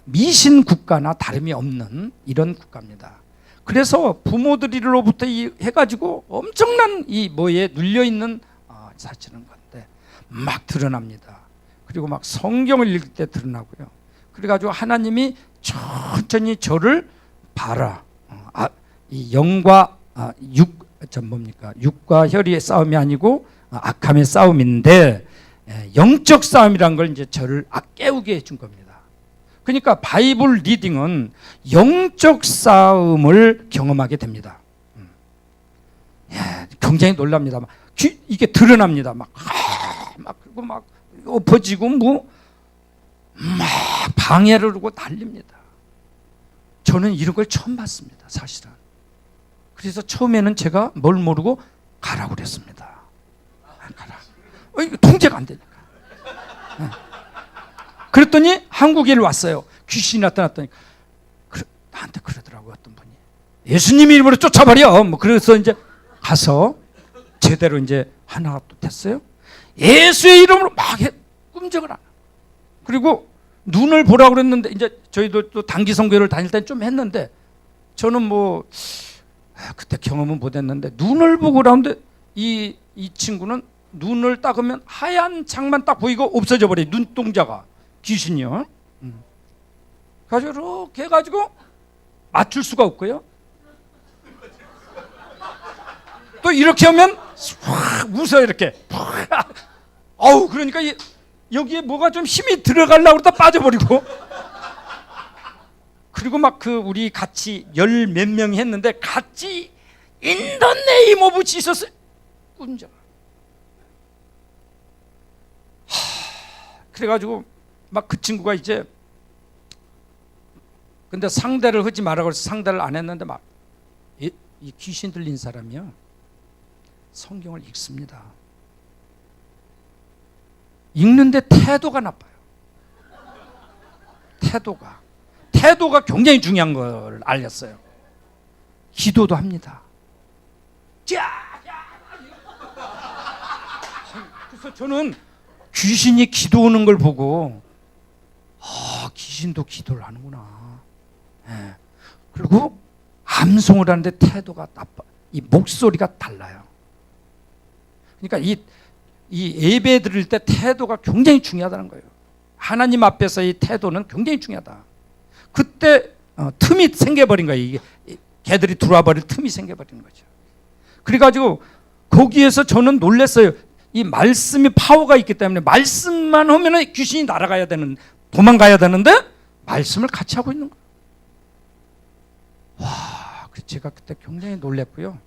미신 국가나 다름이 없는 이런 국가입니다. 그래서 부모들로부터 해가지고 엄청난 이 뭐에 눌려 있는 사실은 건데 막 드러납니다. 그리고 막 성경을 읽을 때 드러나고요. 그래가지고 하나님이 천천히 저를 봐라. 이 영과 육과 혈의 싸움이 아니고 악함의 싸움인데 영적 싸움이란 걸 이제 저를 깨우게 해준 겁니다. 그러니까 바이블 리딩은 영적 싸움을 경험하게 됩니다. 굉장히 놀랍니다. 이게 드러납니다. 그리고 막 엎어지고 막 방해를 하고 난립니다. 저는 이런 걸 처음 봤습니다, 사실은. 그래서 처음에는 제가 뭘 모르고 가라고 그랬습니다. 가라. 이거 통제가 안 되니까. 그랬더니 한국에 왔어요. 귀신이 나타났더니 나한테 그러더라고요, 어떤 분이. 예수님 이름으로 쫓아버려. 그래서 이제 가서 제대로 이제 하나가 또 됐어요. 예수의 이름으로 막 꿈쩍을 안. 그리고 눈을 보라고 그랬는데 이제 저희도 또 단기 선교를 다닐 때 좀 했는데 저는 그때 경험은 못했는데 눈을 보고 그러는데 이 친구는 눈을 닦으면 하얀 창만 딱 보이고 없어져 버려요. 눈동자가. 귀신이요. 가지고 이렇게 해가지고 맞출 수가 없고요. 또 이렇게 하면 확 웃어요, 이렇게. 그러니까 여기에 뭐가 좀 힘이 들어가려고 그러다 빠져버리고. 그리고 우리 같이 열 몇 명이 했는데 같이 In the name of Jesus 꾼자. 그래가지고 그 친구가 이제 근데 상대를 하지 말라고 해서 상대를 안 했는데 이 귀신 들린 사람이요 성경을 읽습니다. 읽는데 태도가 나빠요. 태도가 굉장히 중요한 걸 알렸어요. 기도도 합니다. 그래서 저는 귀신이 기도하는 걸 보고 귀신도 기도를 하는구나. 그리고 암송을 하는데 태도가 나빠. 이 목소리가 달라요. 그러니까 이 예배 드릴 때 태도가 굉장히 중요하다는 거예요. 하나님 앞에서의 태도는 굉장히 중요하다. 그때 틈이 생겨버린 거예요. 이게 개들이 들어와 버릴 틈이 생겨버리는 거죠. 그래가지고 거기에서 저는 놀랐어요. 이 말씀이 파워가 있기 때문에 말씀만 하면 귀신이 날아가야 되는, 도망가야 되는데 말씀을 같이 하고 있는 거예요. 와, 제가 그때 굉장히 놀랐고요.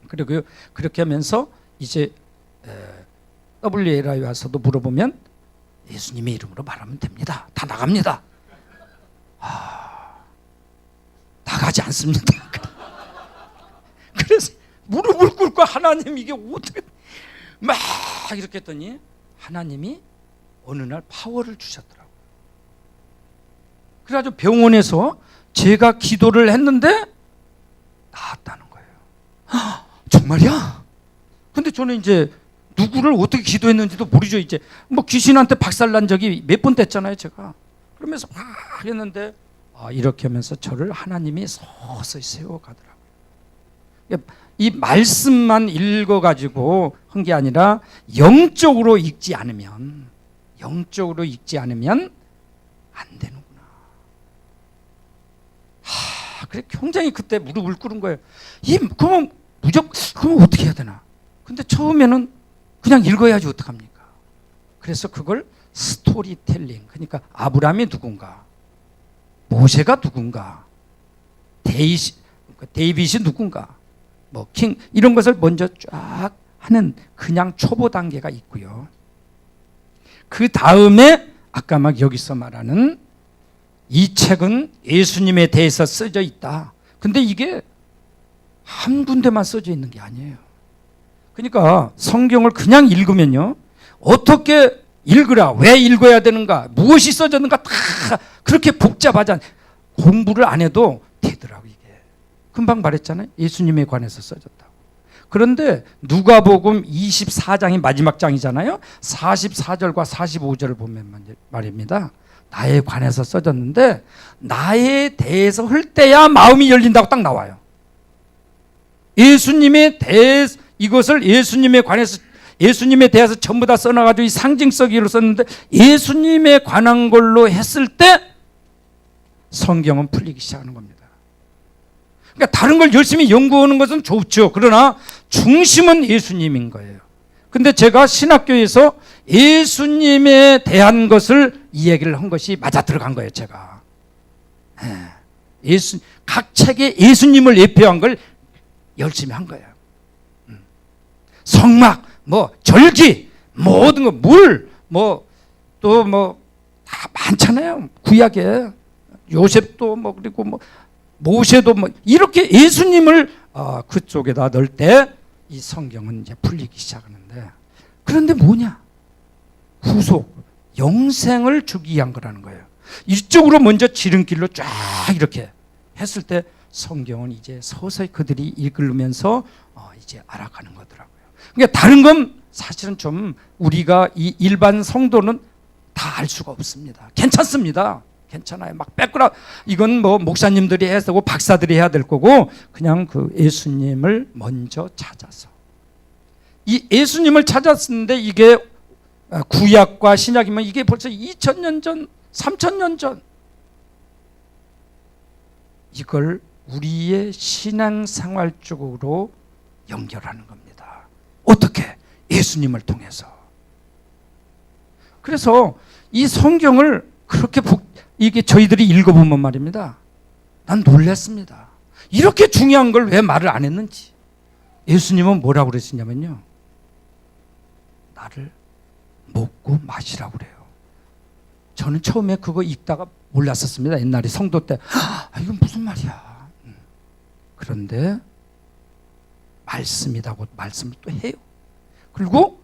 그리고 그렇게 하면서 이제 WLI 와서도 물어보면 예수님의 이름으로 말하면 됩니다. 다 나갑니다. 나가지 않습니다. 그래서 무릎을 꿇고 하나님 이게 어떻게 막 이렇게 했더니 하나님이 어느 날 파워를 주셨더라고요. 그래가지고 병원에서 제가 기도를 했는데 나았다는 거예요. 정말이야? 근데 저는 이제 누구를 어떻게 기도했는지도 모르죠. 이제 귀신한테 박살난 적이 몇 번 됐잖아요, 제가. 그러면서 막 했는데 이렇게 하면서 저를 하나님이 서서히 세워가더라고요. 이 말씀만 읽어가지고 한 게 아니라 영적으로 읽지 않으면 안 되는구나. 그래 굉장히 그때 무릎을 꿇은 거예요. 그럼 그럼 어떻게 해야 되나? 근데 처음에는 그냥 읽어야지 어떡합니까? 그래서 그걸 스토리텔링, 그러니까 아브라함이 누군가, 모세가 누군가, 데이빗이 누군가, 뭐 킹, 이런 것을 먼저 쫙 하는 그냥 초보 단계가 있고요. 그 다음에 아까 막 여기서 말하는 이 책은 예수님에 대해서 써져 있다. 근데 이게 한 군데만 써져 있는 게 아니에요. 그러니까 성경을 그냥 읽으면요, 어떻게 읽으라, 왜 읽어야 되는가, 무엇이 써졌는가, 다 그렇게 복잡하지 않, 공부를 안 해도 되더라고요. 이게 금방 말했잖아요. 예수님에 관해서 써졌다고. 그런데 누가복음 24장이 마지막 장이잖아요. 44절과 45절을 보면 말입니다. 나에 관해서 써졌는데 나에 대해서 할 때야 마음이 열린다고 딱 나와요. 예수님에 대해서, 이것을 예수님에 관해서, 예수님에 대해서 전부 다 써놔가지고 이 상징성으로 썼는데 예수님에 관한 걸로 했을 때 성경은 풀리기 시작하는 겁니다. 그러니까 다른 걸 열심히 연구하는 것은 좋죠. 그러나 중심은 예수님인 거예요. 근데 제가 신학교에서 예수님에 대한 것을 이야기를 한 것이 맞아 들어간 거예요. 제가 각 책에 예수님을 예표한 걸 열심히 한 거예요. 성막, 뭐 절기, 모든 거, 물, 뭐 또 뭐 다 많잖아요. 구약에 요셉도 뭐 그리고 뭐 모세도 뭐 이렇게 예수님을 그쪽에다 넣을 때 이 성경은 이제 풀리기 시작하는데, 그런데 뭐냐? 후속 영생을 주기 위한 거라는 거예요. 이쪽으로 먼저 지름길로 쫙 이렇게 했을 때 성경은 이제 서서히 그들이 읽으면서 이제 알아가는 거더라고요. 그러니까 다른 건 사실은 좀 우리가 이 일반 성도는 다 알 수가 없습니다. 괜찮습니다. 괜찮아요. 막 빼꾸라, 이건 뭐 목사님들이 해야 되고 박사들이 해야 될 거고, 그냥 그 예수님을 먼저 찾아서, 이 예수님을 찾았는데 이게 구약과 신약이면 이게 벌써 2000년 전, 3000년 전, 이걸 우리의 신앙생활 쪽으로 연결하는 겁니다. 어떻게? 예수님을 통해서. 그래서 이 성경을 그렇게 이게 저희들이 읽어보면 말입니다, 난 놀랐습니다. 이렇게 중요한 걸 왜 말을 안 했는지. 예수님은 뭐라고 그러시냐면요, 나를 먹고 마시라고 그래요. 저는 처음에 그거 읽다가 몰랐었습니다. 옛날에 성도 때 이건 무슨 말이야. 그런데 말씀이라고 말씀을 또 해요. 그리고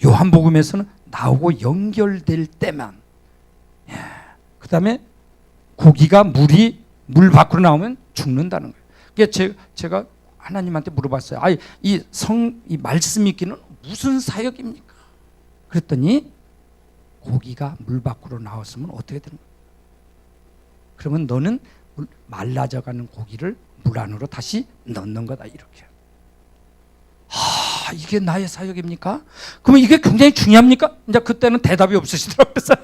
요한복음에서는 나오고 연결될 때만, 그 다음에 고기가 물 밖으로 나오면 죽는다는 거예요. 그러니까 제가 하나님한테 물어봤어요. 이 말씀 있기는 무슨 사역입니까? 그랬더니 고기가 물 밖으로 나왔으면 어떻게 되는 거예요? 그러면 너는 말라져가는 고기를 물 안으로 다시 넣는 거다, 이렇게. 이게 나의 사역입니까? 그러면 이게 굉장히 중요합니까? 이제 그때는 대답이 없으시더라고요. 그래서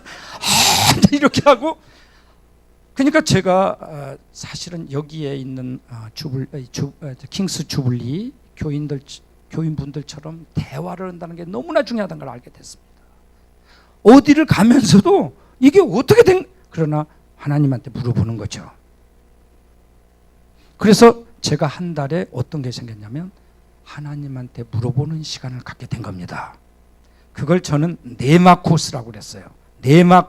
이렇게 하고, 그러니까 제가 사실은 여기에 있는 킹스 주블리 교인분들처럼 대화를 한다는 게 너무나 중요하다는 걸 알게 됐습니다. 어디를 가면서도 이게 어떻게 그러나 하나님한테 물어보는 거죠. 그래서 제가 한 달에 어떤 게 생겼냐면 하나님한테 물어보는 시간을 갖게 된 겁니다. 그걸 저는 네마 코스라고 그랬어요. 네마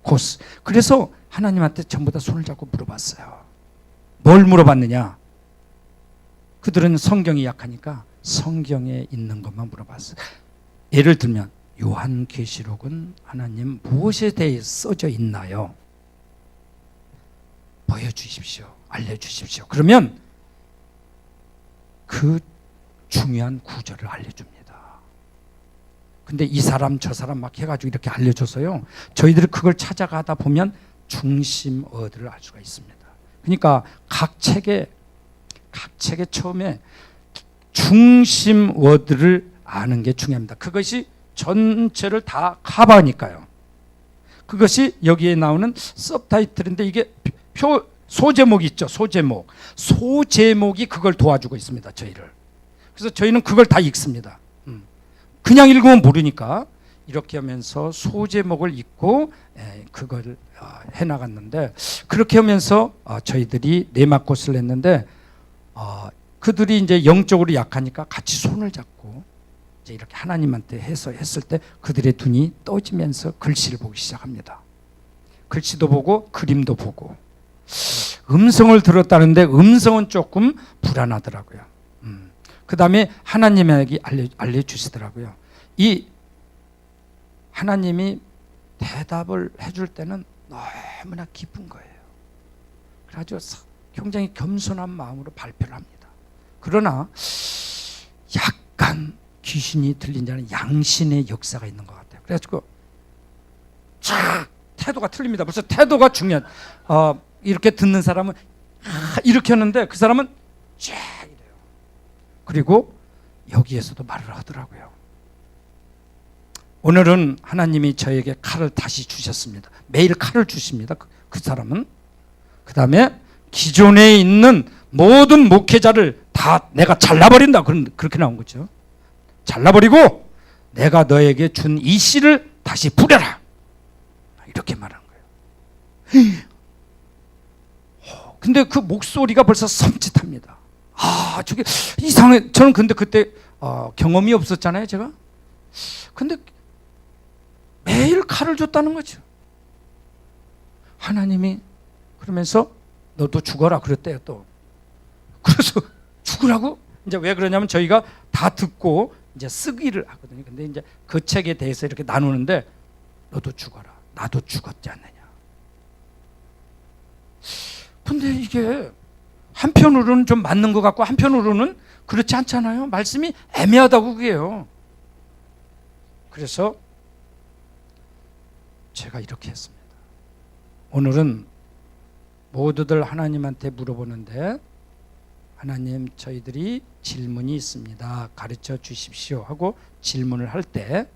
코스. 그래서 하나님한테 전부 다 손을 잡고 물어봤어요. 뭘 물어봤느냐? 그들은 성경이 약하니까 성경에 있는 것만 물어봤어요. 예를 들면 요한계시록은 하나님 무엇에 대해 써져 있나요? 보여주십시오. 알려주십시오. 그러면 그 중요한 구절을 알려줍니다. 근데 이 사람 저 사람 막 해가지고 이렇게 알려줘서요, 저희들이 그걸 찾아가다 보면 중심 어디를 알 수가 있습니다. 그러니까 각 책에 각 책의 처음에 중심 워드를 아는 게 중요합니다. 그것이 전체를 다 커버하니까요. 그것이 여기에 나오는 서브타이틀인데 이게 소제목이 있죠. 소제목이 그걸 도와주고 있습니다. 저희를. 그래서 저희는 그걸 다 읽습니다. 그냥 읽으면 모르니까 이렇게 하면서 소제목을 읽고 그걸 해나갔는데, 그렇게 하면서 저희들이 네마콧을 했는데 그들이 이제 영적으로 약하니까 같이 손을 잡고 이제 이렇게 하나님한테 해서 했을 때 그들의 눈이 떠지면서 글씨를 보기 시작합니다. 글씨도 보고 그림도 보고. 음성을 들었다는데 음성은 조금 불안하더라고요. 그 다음에 하나님에게 알려주시더라고요. 이 하나님이 대답을 해줄 때는 너무나 기쁜 거예요. 그래서 굉장히 겸손한 마음으로 발표를 합니다. 그러나 약간 귀신이 들린 자는 양신의 역사가 있는 것 같아요. 그래가지고 태도가 틀립니다. 벌써 태도가 중요한. 이렇게 듣는 사람은 이렇게 하는데 그 사람은 이래요. 그리고 여기에서도 말을 하더라고요. 오늘은 하나님이 저에게 칼을 다시 주셨습니다. 매일 칼을 주십니다. 그 사람은. 그 다음에 기존에 있는 모든 목회자를 다 내가 잘라버린다. 그렇게 나온 거죠. 잘라버리고 내가 너에게 준 이 씨를 다시 부려라. 이렇게 말하는 거예요. 근데 그 목소리가 벌써 섬찟합니다. 저게 이상해. 저는 근데 그때 경험이 없었잖아요, 제가. 근데 매일 칼을 줬다는 거죠. 하나님이 그러면서 너도 죽어라 그랬대요, 또. 그래서 죽으라고? 이제 왜 그러냐면 저희가 다 듣고 이제 쓰기를 하거든요. 근데 이제 그 책에 대해서 이렇게 나누는데 너도 죽어라. 나도 죽었지 않느냐. 근데 이게 한편으로는 좀 맞는 것 같고 한편으로는 그렇지 않잖아요. 말씀이 애매하다고 그게요. 그래서 제가 이렇게 했습니다. 오늘은 모두들 하나님한테 물어보는데 하나님, 저희들이 질문이 있습니다. 가르쳐 주십시오 하고 질문을 할 때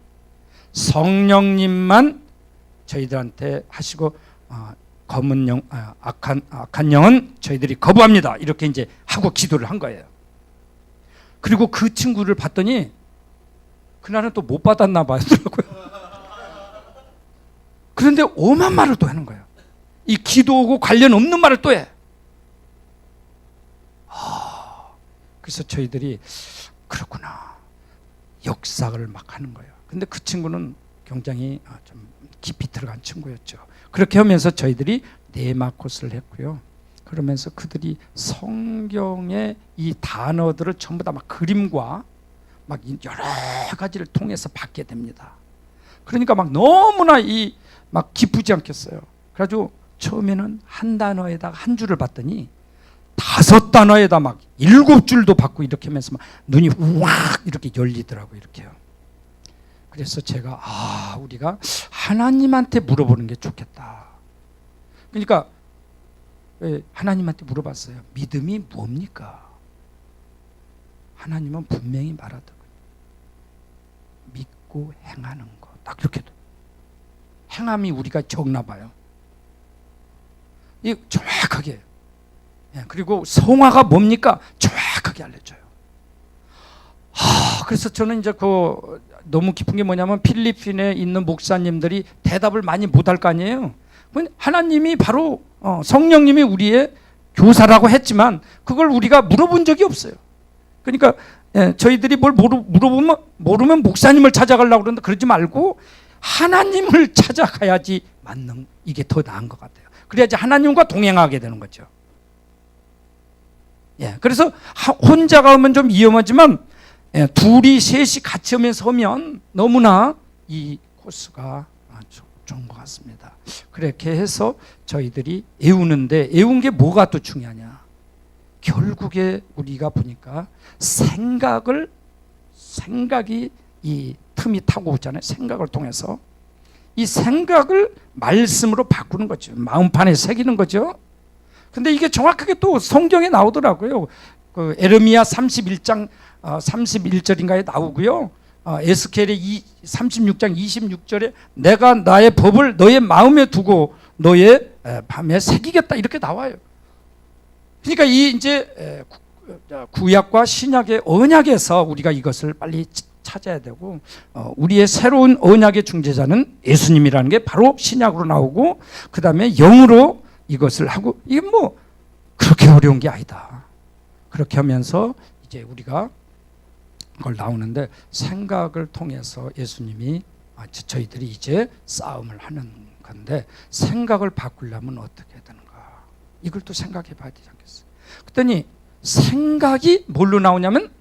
성령님만 저희들한테 하시고 검은 영, 악한 영은 저희들이 거부합니다. 이렇게 이제 하고 기도를 한 거예요. 그리고 그 친구를 봤더니 그날은 또 못 받았나 봐더라고요. 그런데 오만 말을 또 하는 거예요. 이 기도하고 관련 없는 말을 또 해. 그래서 저희들이 그렇구나. 역사를 막 하는 거예요. 근데 그 친구는 굉장히 좀 깊이 들어간 친구였죠. 그렇게 하면서 저희들이 네마콧을 했고요. 그러면서 그들이 성경의 이 단어들을 전부 다 막 그림과 막 여러 가지를 통해서 받게 됩니다. 그러니까 막 너무나 막 기쁘지 않겠어요. 그래가지고 처음에는 한 단어에다가 한 줄을 받더니 5단어에다 막 7줄도 받고 이렇게 하면서 막 눈이 우악 이렇게 열리더라고요. 이렇게요. 그래서 제가 우리가 하나님한테 물어보는 게 좋겠다. 그러니까 하나님한테 물어봤어요. 믿음이 뭡니까? 하나님은 분명히 말하더군요. 믿고 행하는 거. 딱 이렇게도. 행함이 우리가 적나 봐요. 이 정확하게. 그리고 성화가 뭡니까? 정확하게 알려줘요. 그래서 저는 이제 너무 기쁜 게 뭐냐면 필리핀에 있는 목사님들이 대답을 많이 못할 거 아니에요. 하나님이 바로 성령님이 우리의 교사라고 했지만 그걸 우리가 물어본 적이 없어요. 그러니까 저희들이 뭘 모르면 목사님을 찾아가려고 그러는데 그러지 말고 하나님을 찾아가야지 이게 더 나은 것 같아요. 그래야지 하나님과 동행하게 되는 거죠. 그래서 혼자 가면 좀 위험하지만 둘이 셋이 같이 서면 너무나 이 코스가 좋은 것 같습니다. 그렇게 해서 저희들이 애우는데 애운 게 뭐가 또 중요하냐. 결국에 우리가 보니까 생각이 이 틈이 타고 오잖아요. 생각을 통해서 이 생각을 말씀으로 바꾸는 거죠. 마음판에 새기는 거죠. 근데 이게 정확하게 또 성경에 나오더라고요. 그 에르미야 31장 31절인가에 나오고요. 에스겔의 36장 26절에 내가 나의 법을 너의 마음에 두고 너의 밤에 새기겠다 이렇게 나와요. 그러니까 이 이제 구약과 신약의 언약에서 우리가 이것을 빨리 찾아야 되고, 우리의 새로운 언약의 중재자는 예수님이라는 게 바로 신약으로 나오고, 그 다음에 영으로 이것을 하고, 이게 뭐 그렇게 어려운 게 아니다. 그렇게 하면서 이제 우리가 그걸 나오는데, 생각을 통해서 예수님이 저희들이 이제 싸움을 하는 건데, 생각을 바꾸려면 어떻게 해야 되는가, 이걸 또 생각해 봐야 되지 않겠어요? 그랬더니 생각이 뭘로 나오냐면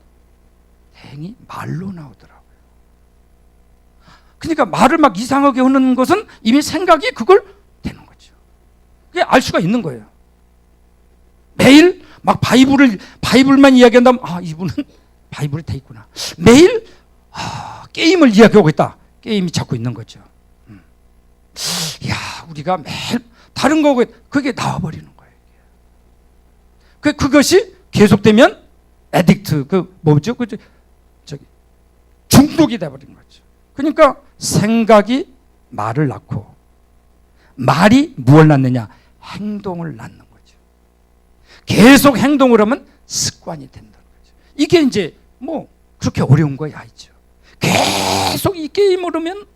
다행히 말로 나오더라고요. 그러니까 말을 막 이상하게 하는 것은 이미 생각이 그걸 되는 거죠. 그게 알 수가 있는 거예요. 매일 막 바이블만 이야기한다면 이분은 바이블이 돼 있구나. 매일 게임을 이야기하고 있다. 게임이 자꾸 있는 거죠. 우리가 매일 다른 거고 그게 나와버리는 거예요. 그것이 계속되면 애딕트, 중독이 돼버리는 거죠. 그러니까 생각이 말을 낳고, 말이 무엇을 낳느냐? 행동을 낳는 거죠. 계속 행동을 하면 습관이 된다는 거죠. 이게 이제 뭐 그렇게 어려운 거 아니죠. 계속 이 게임을 하면,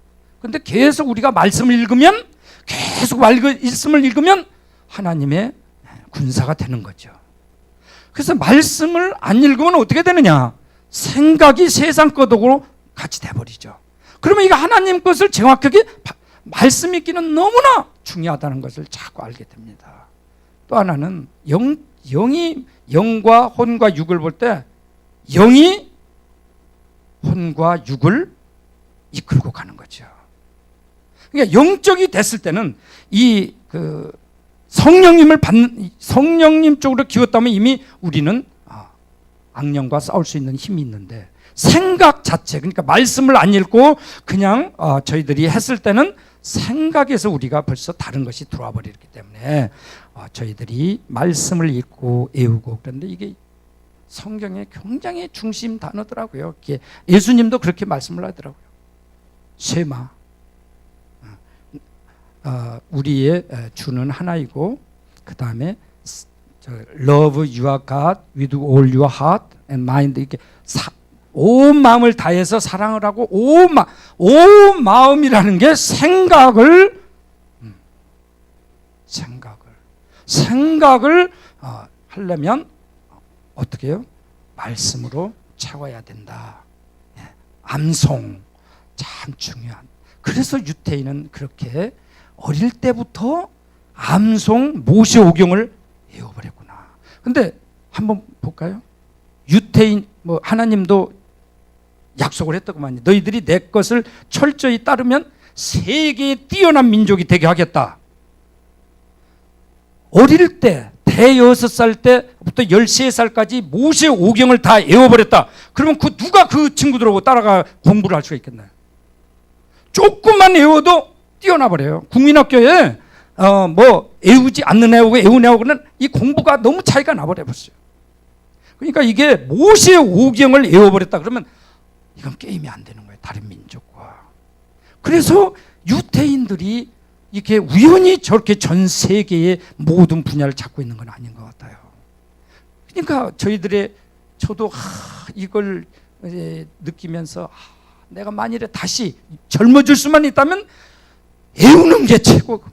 근데 계속 우리가 말씀을 읽으면, 계속 말씀을 읽으면 하나님의 군사가 되는 거죠. 그래서 말씀을 안 읽으면 어떻게 되느냐? 생각이 세상 것하고 같이 돼버리죠. 그러면 이거 하나님 것을 정확하게 말씀 읽기는 너무나 중요하다는 것을 자꾸 알게 됩니다. 또 하나는 영이 영과 혼과 육을 볼 때 영이 혼과 육을 이끌고 가는 거죠. 그러니까 영적이 됐을 때는 성령님 쪽으로 기웠다면 이미 우리는 악령과 싸울 수 있는 힘이 있는데, 생각 자체, 그러니까 말씀을 안 읽고 그냥 저희들이 했을 때는 생각에서 우리가 벌써 다른 것이 들어와 버리기 때문에 저희들이 말씀을 읽고 애우고, 그런데 이게 성경의 굉장히 중심 단어더라고요. 예수님도 그렇게 말씀을 하더라고요. 쉐마, 우리의 주는 하나이고, 그 다음에 love your God with all your heart and mind, 이렇게 온 마음을 다해서 사랑을 하고, 온 마음이라는 게 생각을 하려면 어떻게 해요? 말씀으로 채워야 된다. 암송 참 중요한. 그래서 유태인은 그렇게 어릴 때부터 암송 모세오경을 외워버렸구나. 근데 한번 볼까요? 유태인, 하나님도 약속을 했더구만요. 너희들이 내 것을 철저히 따르면 세계에 뛰어난 민족이 되게 하겠다. 어릴 때, 대여섯 살 때부터 13살까지 모세오경을 다 외워버렸다. 그러면 누가 그 친구들하고 따라가 공부를 할 수가 있겠나요? 조금만 외워도 뛰어나 버려요. 국민학교에 외우지 않는 애하고 외운 애하고는 이 공부가 너무 차이가 나버려 버렸어요. 그러니까 이게 모세오경을 외워버렸다 그러면 이건 게임이 안 되는 거예요. 다른 민족과. 그래서 유태인들이 이렇게 우연히 저렇게 전 세계의 모든 분야를 잡고 있는 건 아닌 것 같아요. 그러니까 저도 이걸 느끼면서 내가 만일에 다시 젊어질 수만 있다면 애우는 게 최고.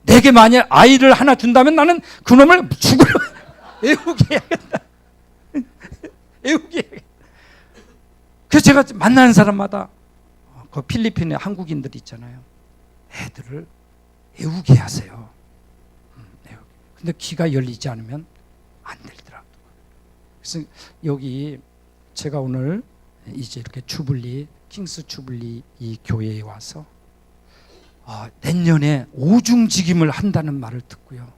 내게 만약 아이를 하나 준다면 나는 그놈을 죽으러 애우게 해야겠다. 애우게 해야겠다. 그래서 제가 만나는 사람마다 그 필리핀의 한국인들 있잖아요. 애들을 애우게 하세요. 근데 귀가 열리지 않으면 안 들더라고요. 그래서 여기 제가 오늘 이제 이렇게 킹스 주블리 이 교회에 와서 내년에 오중직임을 한다는 말을 듣고요.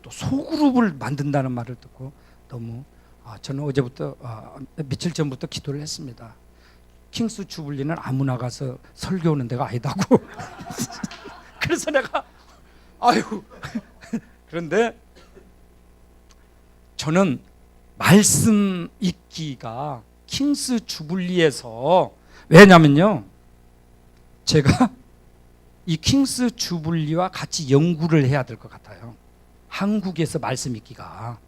또 소그룹을 만든다는 말을 듣고 너무 저는 어제부터 며칠 전부터 기도를 했습니다. 킹스 주블리는 아무나 가서 설교하는 데가 아니다고. 그래서 내가 그런데 저는 말씀 읽기가 킹스 주블리에서, 왜냐면요, 제가 이 킹스 주블리와 같이 연구를 해야 될 것 같아요. 한국에서 말씀 읽기가.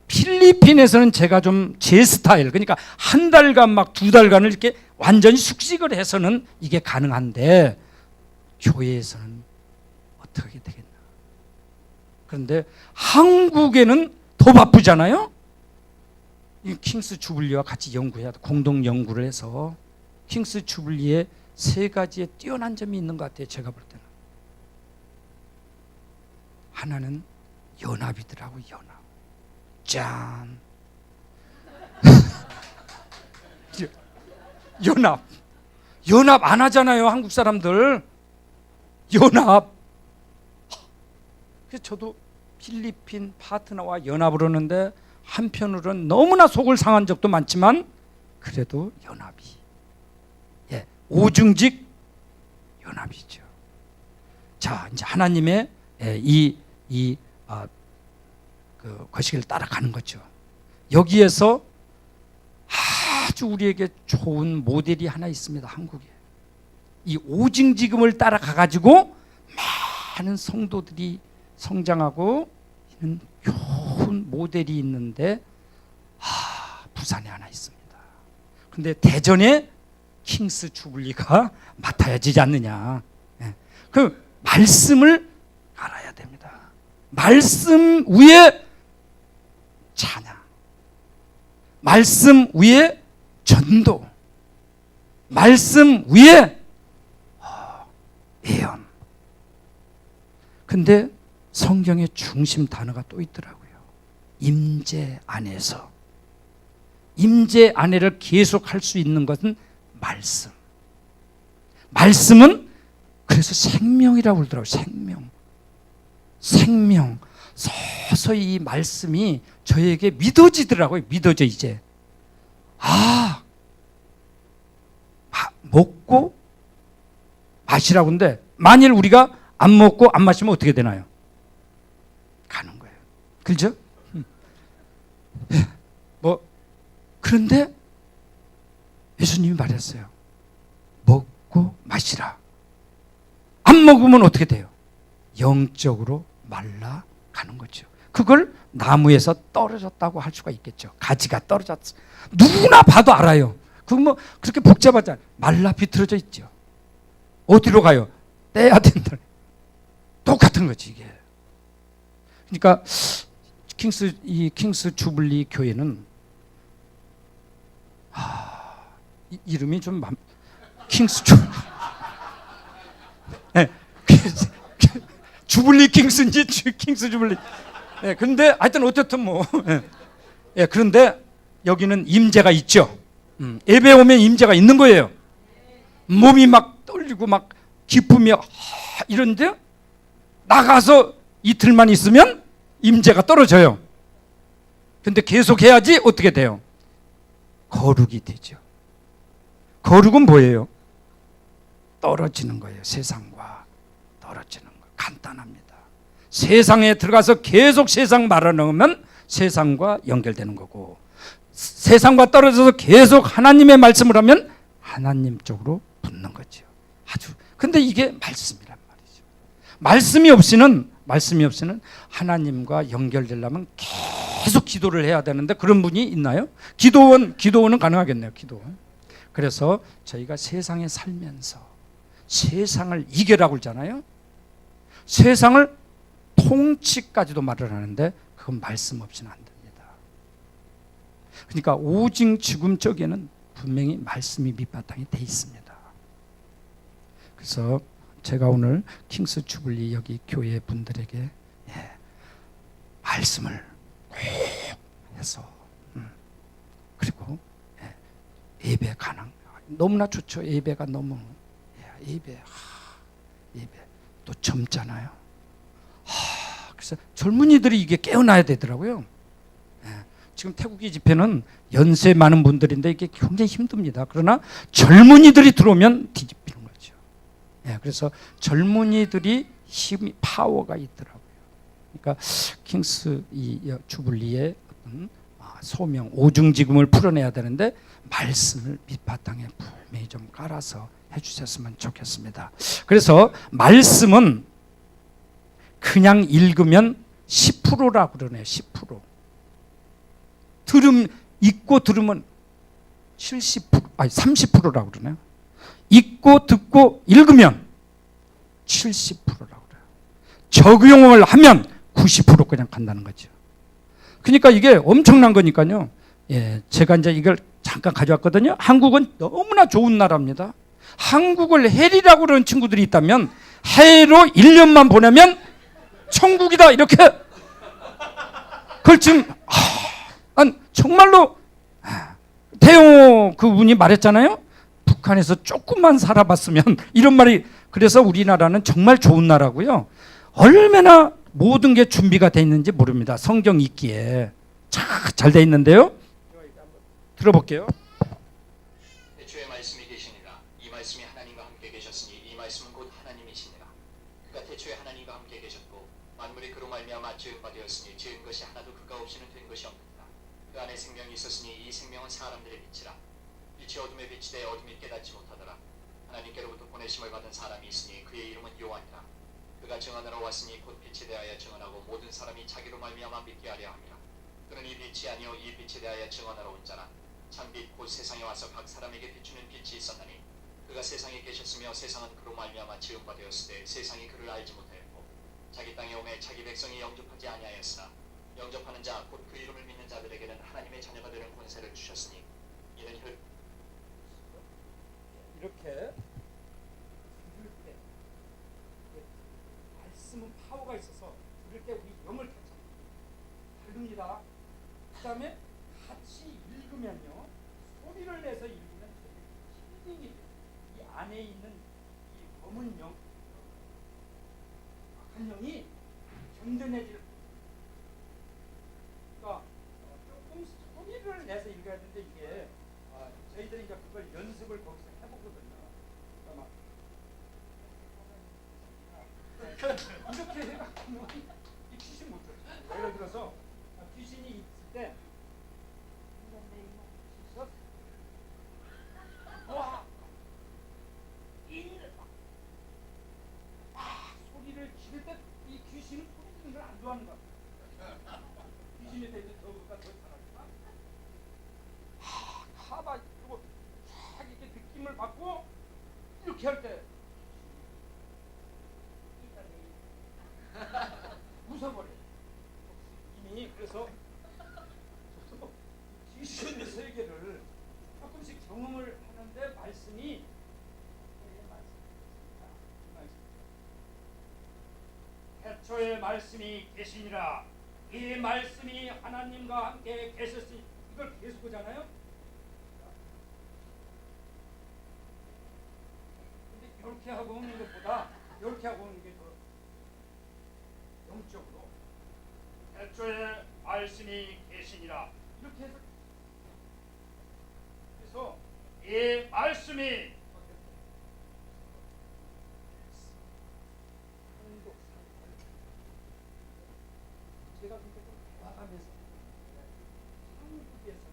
필리핀에서는 제가 좀 제 스타일, 그러니까 한 달간 막 두 달간을 이렇게 완전히 숙식을 해서는 이게 가능한데, 교회에서는 어떻게 되겠나. 그런데 한국에는 더 바쁘잖아요. 이 킹스 주블리와 같이 연구해야 돼. 공동 연구를 해서 킹스 주블리의 세 가지의 뛰어난 점이 있는 것 같아요. 제가 볼 때는 하나는 연합이더라고요. 연합. 짠. 연합 안 하잖아요, 한국 사람들. 연합. 그래서 저도 필리핀 파트너와 연합을 하는데 한편으로는 너무나 속을 상한 적도 많지만 그래도 연합이, 예, 오중직 연합이죠. 자, 이제 하나님의 그 거시기를 따라가는 거죠. 여기에서 아주 우리에게 좋은 모델이 하나 있습니다. 한국에 이 오중직음을 따라가 가지고 많은 성도들이 성장하고 있는 좋은 모델이 있는데, 부산에 하나 있습니다. 그런데 대전에 킹스 주블리가 맡아야 되지 않느냐. 그 말씀을 알아야 됩니다. 말씀 위에 찬양, 말씀 위에 전도, 말씀 위에 예언. 근데 성경의 중심 단어가 또 있더라고요. 임재 안에서. 임재 안에를 계속할 수 있는 것은 말씀. 말씀은 그래서 생명이라고 그러더라고요. 생명. 서서히 이 말씀이 저에게 믿어지더라고요. 믿어져 이제. 먹고 마시라고 하는데 만일 우리가 안 먹고 안 마시면 어떻게 되나요? 가는 거예요. 그렇죠? 그런데 예수님이 말했어요. 먹고 마시라. 안 먹으면 어떻게 돼요? 영적으로 말라가는 거죠. 그걸 나무에서 떨어졌다고 할 수가 있겠죠. 가지가 떨어졌어. 누구나 봐도 알아요. 그거 그렇게 복잡하지 않아요. 말라 비틀어져 있죠. 어디로 가요? 떼야 된다. 똑같은 거지 이게. 그러니까 킹스 주블리 교회는 이름이 좀 킹스 주블리 킹스인지 킹스 주블리. 근데 하여튼 어쨌든 그런데 여기는 임재가 있죠. 예배 오면 임재가 있는 거예요. 몸이 막 떨리고 막 기쁨이 이런데 나가서 이틀만 있으면 임재가 떨어져요. 근데 계속 해야지 어떻게 돼요? 거룩이 되죠. 거룩은 뭐예요? 떨어지는 거예요. 세상과 떨어지는 거. 간단합니다. 세상에 들어가서 계속 세상 말아넣으면 세상과 연결되는 거고, 세상과 떨어져서 계속 하나님의 말씀을 하면 하나님 쪽으로 붙는 거죠. 근데 이게 말씀이란 말이죠. 말씀이 없이는 하나님과 연결되려면 계속 기도를 해야 되는데 그런 분이 있나요? 기도원은 가능하겠네요. 기도원. 그래서 저희가 세상에 살면서 세상을 이겨라고 그러잖아요. 세상을 통치까지도 말을 하는데 그건 말씀 없이는 안 됩니다. 그러니까 오직 지금 쪽에는 분명히 말씀이 밑바탕이 돼 있습니다. 그래서 제가 오늘 킹스 주블리 여기 교회 분들에게 말씀을 꼭 해서 그리고 예배 가능. 너무나 좋죠. 예배가 너무 예배 또 젊잖아요. 그래서 젊은이들이 이게 깨어나야 되더라고요. 지금 태국의 집회는 연세 많은 분들인데 이게 굉장히 힘듭니다. 그러나 젊은이들이 들어오면 뒤집히는 거죠. 그래서 젊은이들이 힘이 파워가 있더라고요. 그러니까 킹스 이 주블리의 어떤 소명 오중지금을 풀어내야 되는데 말씀을 밑바탕에 분명히 좀 깔아서 해주셨으면 좋겠습니다. 그래서 말씀은 그냥 읽으면 10%라고 그러네요. 10%. 읽고 들으면 70%, 아니 30%라고 그러네요. 읽고 듣고 읽으면 70%라고 그래요. 적용을 하면 90% 그냥 간다는 거죠. 그러니까 이게 엄청난 거니까요. 예, 제가 이제 이걸 잠깐 가져왔거든요. 한국은 너무나 좋은 나라입니다. 한국을 헬이라고 그러는 친구들이 있다면 해로 1년만 보내면 천국이다 이렇게 그걸 지금 정말로 태영호 그분이 말했잖아요. 북한에서 조금만 살아봤으면 이런 말이. 그래서 우리나라는 정말 좋은 나라고요. 얼마나 모든 게 준비가 돼 있는지 모릅니다. 성경 읽기에 잘 돼 있는데요. 들어볼게요. 태초에 말씀이 계시니라. 이 말씀이 하나님과 함께 계셨으니 이 말씀은 곧 하나님이시니라. 그가 태초에 하나님과 함께 계셨고 만물이 그로 말미암아 지은 바 되었으니 지은 것이 하나도 그가 없이는 된 것이 없느니라. 그 안에 생명이 있었으니 이 생명은 사람들의 빛이라. 빛이 어둠에 비치되 어둠이 깨닫지 못하더라. 하나님께로부터 보내심을 받은 사람이 있으니 그의 이름은 요한이라. 그가 증언하러 왔으니 곧 빛에 대하여 증언하고 모든 사람이 자기로 말미암아 믿게 하려 함이라. 그는 이 빛이 아니요 이 빛에 대하여 증언하러 온 자라. 참빛 곧 세상에 와서 각 사람에게 비추는 빛이 있었나니 그가 세상에 계셨으며 세상은 그로 말미암아 지은 바 되었으되 세상이 그를 알지 못하였고 자기 땅에 오매 자기 백성이 영접하지 아니하였으나 영접하는 자 곧 그 이름을 믿는 자들에게는 하나님의 자녀가 되는 권세를 주셨으니 이는 이렇게 말씀은 파워가 있어서 이럴 때 우리 영을 다릅니다. 그 다음에 같이 읽으면요, 소리를 내서 읽으면 힐링이 돼요. 이 안에 있는 이 검은 영, 악한 영이 견뎌내질. 그러니까 조금 소리를 내서 읽어야 되는데 이게 저희들이 이제 그걸 연습을 거기서 해보거든요. 그러니까 이렇게 해가지고 귀신 못 들어요. 예를 들어서 귀신이 있을 때 와! 소리를 지를 때 이 귀신은 소리 지르는 걸 안 좋아하는 것 같아요. 귀신에 대해서 더가 더 잘하지만 가봐 이러고 딱 이렇게 느낌을 받고 이렇게 할 때 웃어버려요. 이미. 그래서 귀신의 세계를 조금씩 경험을 하는데 말씀이 태초에 말씀이 계시니라. 이 말씀이 하나님과 함께 계셨으니 이걸 계속 보잖아요. 근데 이렇게 하고 오는 것보다 이렇게 하고 오는 게 더 영적으로 태초에 말씀이 계시니라 이렇게 해서 그래서 이 말씀이 제가 근데 좀 대화하면서 한국에서는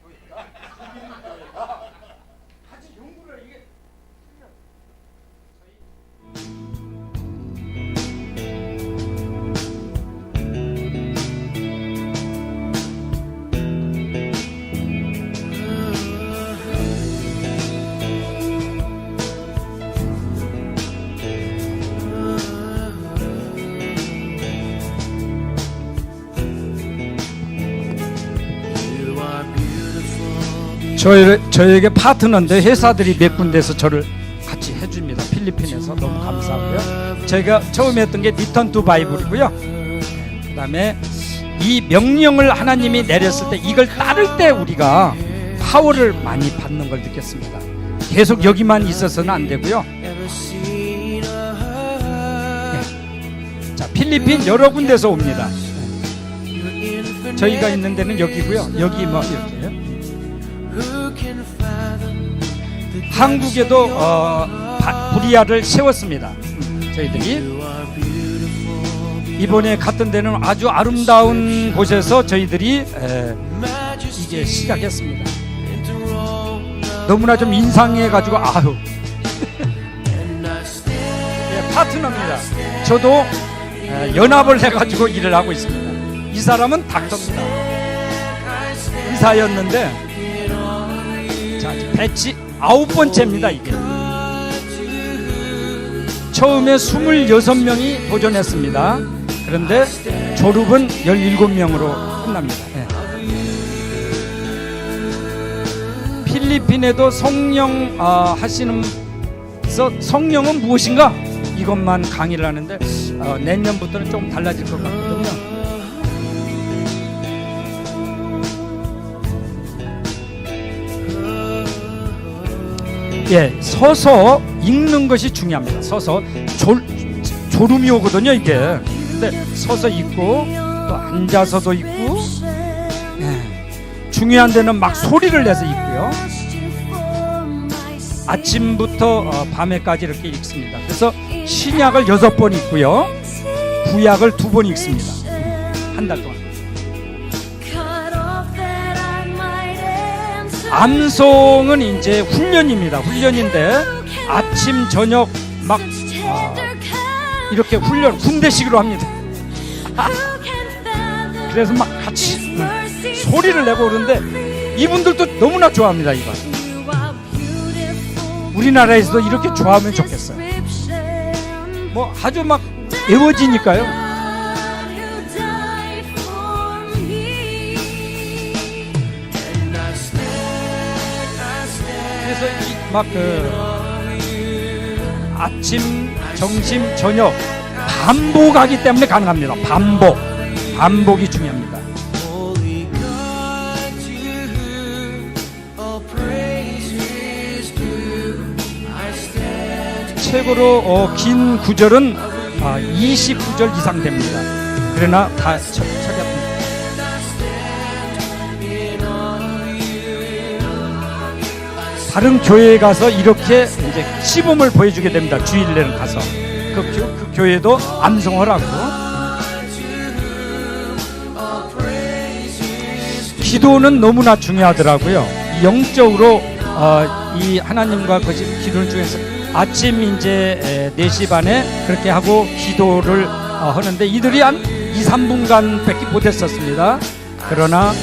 교회가 같이 연구를 이게 저에게 파트너인데 회사들이 몇 군데서 저를 같이 해줍니다. 필리핀에서 너무 감사하고요. 제가 처음에 했던 게 리턴 투 바이블이고요. 그 다음에 이 명령을 하나님이 내렸을 때 이걸 따를 때 우리가 파워를 많이 받는 걸 느꼈습니다. 계속 여기만 있어서는 안 되고요. 네. 자, 필리핀 여러 군데서 옵니다. 저희가 있는 데는 여기고요. 여기 뭐 이렇게 한국에도 부리아를 세웠습니다. 저희들이 이번에 갔던 데는 아주 아름다운 곳에서 저희들이 이게 시작했습니다. 너무나 좀 인상해가지고 아유 예, 파트너입니다. 저도 연합을 해가지고 일을 하고 있습니다. 이 사람은 닥터입니다. 의사였는데 자, 배치 9번째입니다. 이게 처음에 26명이 도전했습니다. 그런데 졸업은 17명으로 끝납니다. 네. 필리핀에도 성령 하시는 성령은 무엇인가 이것만 강의를 하는데 내년부터는 좀 달라질 것 같거든요. 예, 서서 읽는 것이 중요합니다. 서서 졸음이 오거든요, 이게. 근데 서서 읽고 또 앉아서도 읽고, 예, 중요한 데는 막 소리를 내서 읽고요. 아침부터 밤에까지 이렇게 읽습니다. 그래서 신약을 6번 읽고요, 구약을 2번 읽습니다. 한 달 동안. 암송은 이제 훈련입니다. 훈련인데 아침 저녁 막 이렇게 훈련 군대식으로 합니다. 그래서 막 같이 소리를 내고 그러는데 이분들도 너무나 좋아합니다. 이거 우리나라에서도 이렇게 좋아하면 좋겠어요. 뭐 아주 막 애워지니까요. 그래서 막 아침, 점심, 저녁 반복하기 때문에 가능합니다. 반복이 중요합니다. 최고로 긴 구절은 20구절 이상 됩니다. 그러나 다 척약합니다. 다른 교회에 가서 이렇게 이제 시범을 보여주게 됩니다. 주일내는 가서 그 교회도 암송을 하고. 기도는 너무나 중요하더라고요. 영적으로 이 하나님과 기도는 중에서 아침 이제 4시 반에 그렇게 하고 기도를 하는데 이들이 한 2-3분간 밖에 못했었습니다. 그러나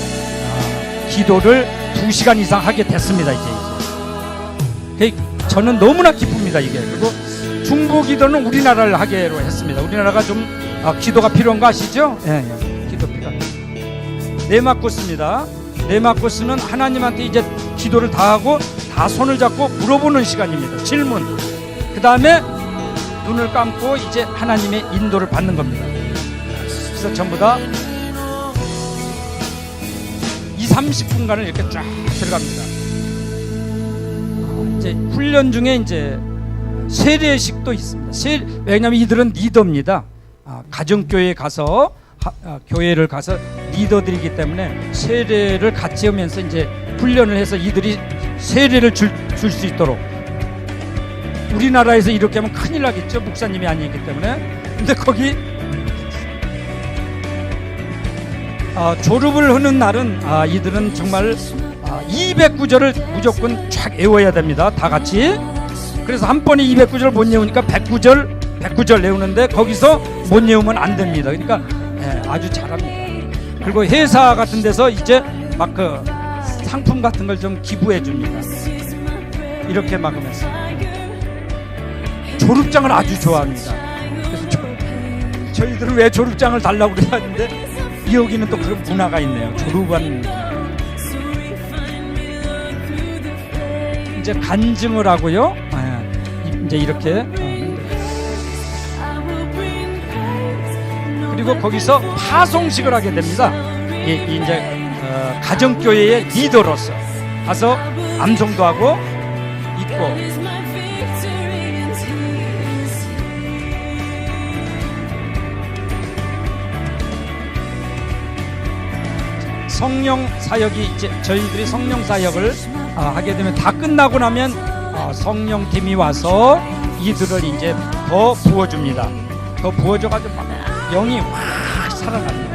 기도를 2시간 이상 하게 됐습니다. 이제 저는 너무나 기쁩니다. 이게. 그리고 중보 기도는 우리나라를 하기로 했습니다. 우리나라가 좀 기도가 필요한 거 아시죠? 예, 기도 필요합니다. 네마코스입니다. 네마코스는 하나님한테 이제 기도를 다 하고 다 손을 잡고 물어보는 시간입니다. 질문. 그 다음에 눈을 감고 이제 하나님의 인도를 받는 겁니다. 그래서 전부 다 20-30분간을 이렇게 쫙 들어갑니다. 이제 훈련 중에 이제 세례식도 있습니다. 왜냐하면 이들은 리더입니다. 가정교회에 가서 교회를 가서 리더들이기 때문에 세례를 같이 하면서 이제 훈련을 해서 이들이 세례를 줄 수 있도록. 우리나라에서 이렇게 하면 큰일 나겠죠. 목사님이 아니기 때문에. 근데 거기 졸업을 하는 날은 이들은 정말 200구절을 무조건 쫙 외워야 됩니다. 다 같이. 그래서 한 번에 200구절 못 외우니까 100구절 외우는데 거기서 못 외우면 안 됩니다. 그러니까 아주 잘합니다. 그리고 회사 같은 데서 이제 막 그 상품 같은 걸 좀 기부해 줍니다. 이렇게 막으면서 졸업장을 아주 좋아합니다. 그래서 저희들은 왜 졸업장을 달라고 그랬는데 여기는 또 그런 문화가 있네요. 졸업한 이제 간증을 하고요. 이제 이렇게 그리고 거기서 파송식을 하게 됩니다. 이제 가정교회의 리더로서 가서 암송도 하고 있고. 성령 사역이 이제 저희들이 성령 사역을 하게 되면 다 끝나고 나면 성령팀이 와서 이들을 이제 더 부어줍니다. 더 부어줘가지고 막 영이 확 살아납니다.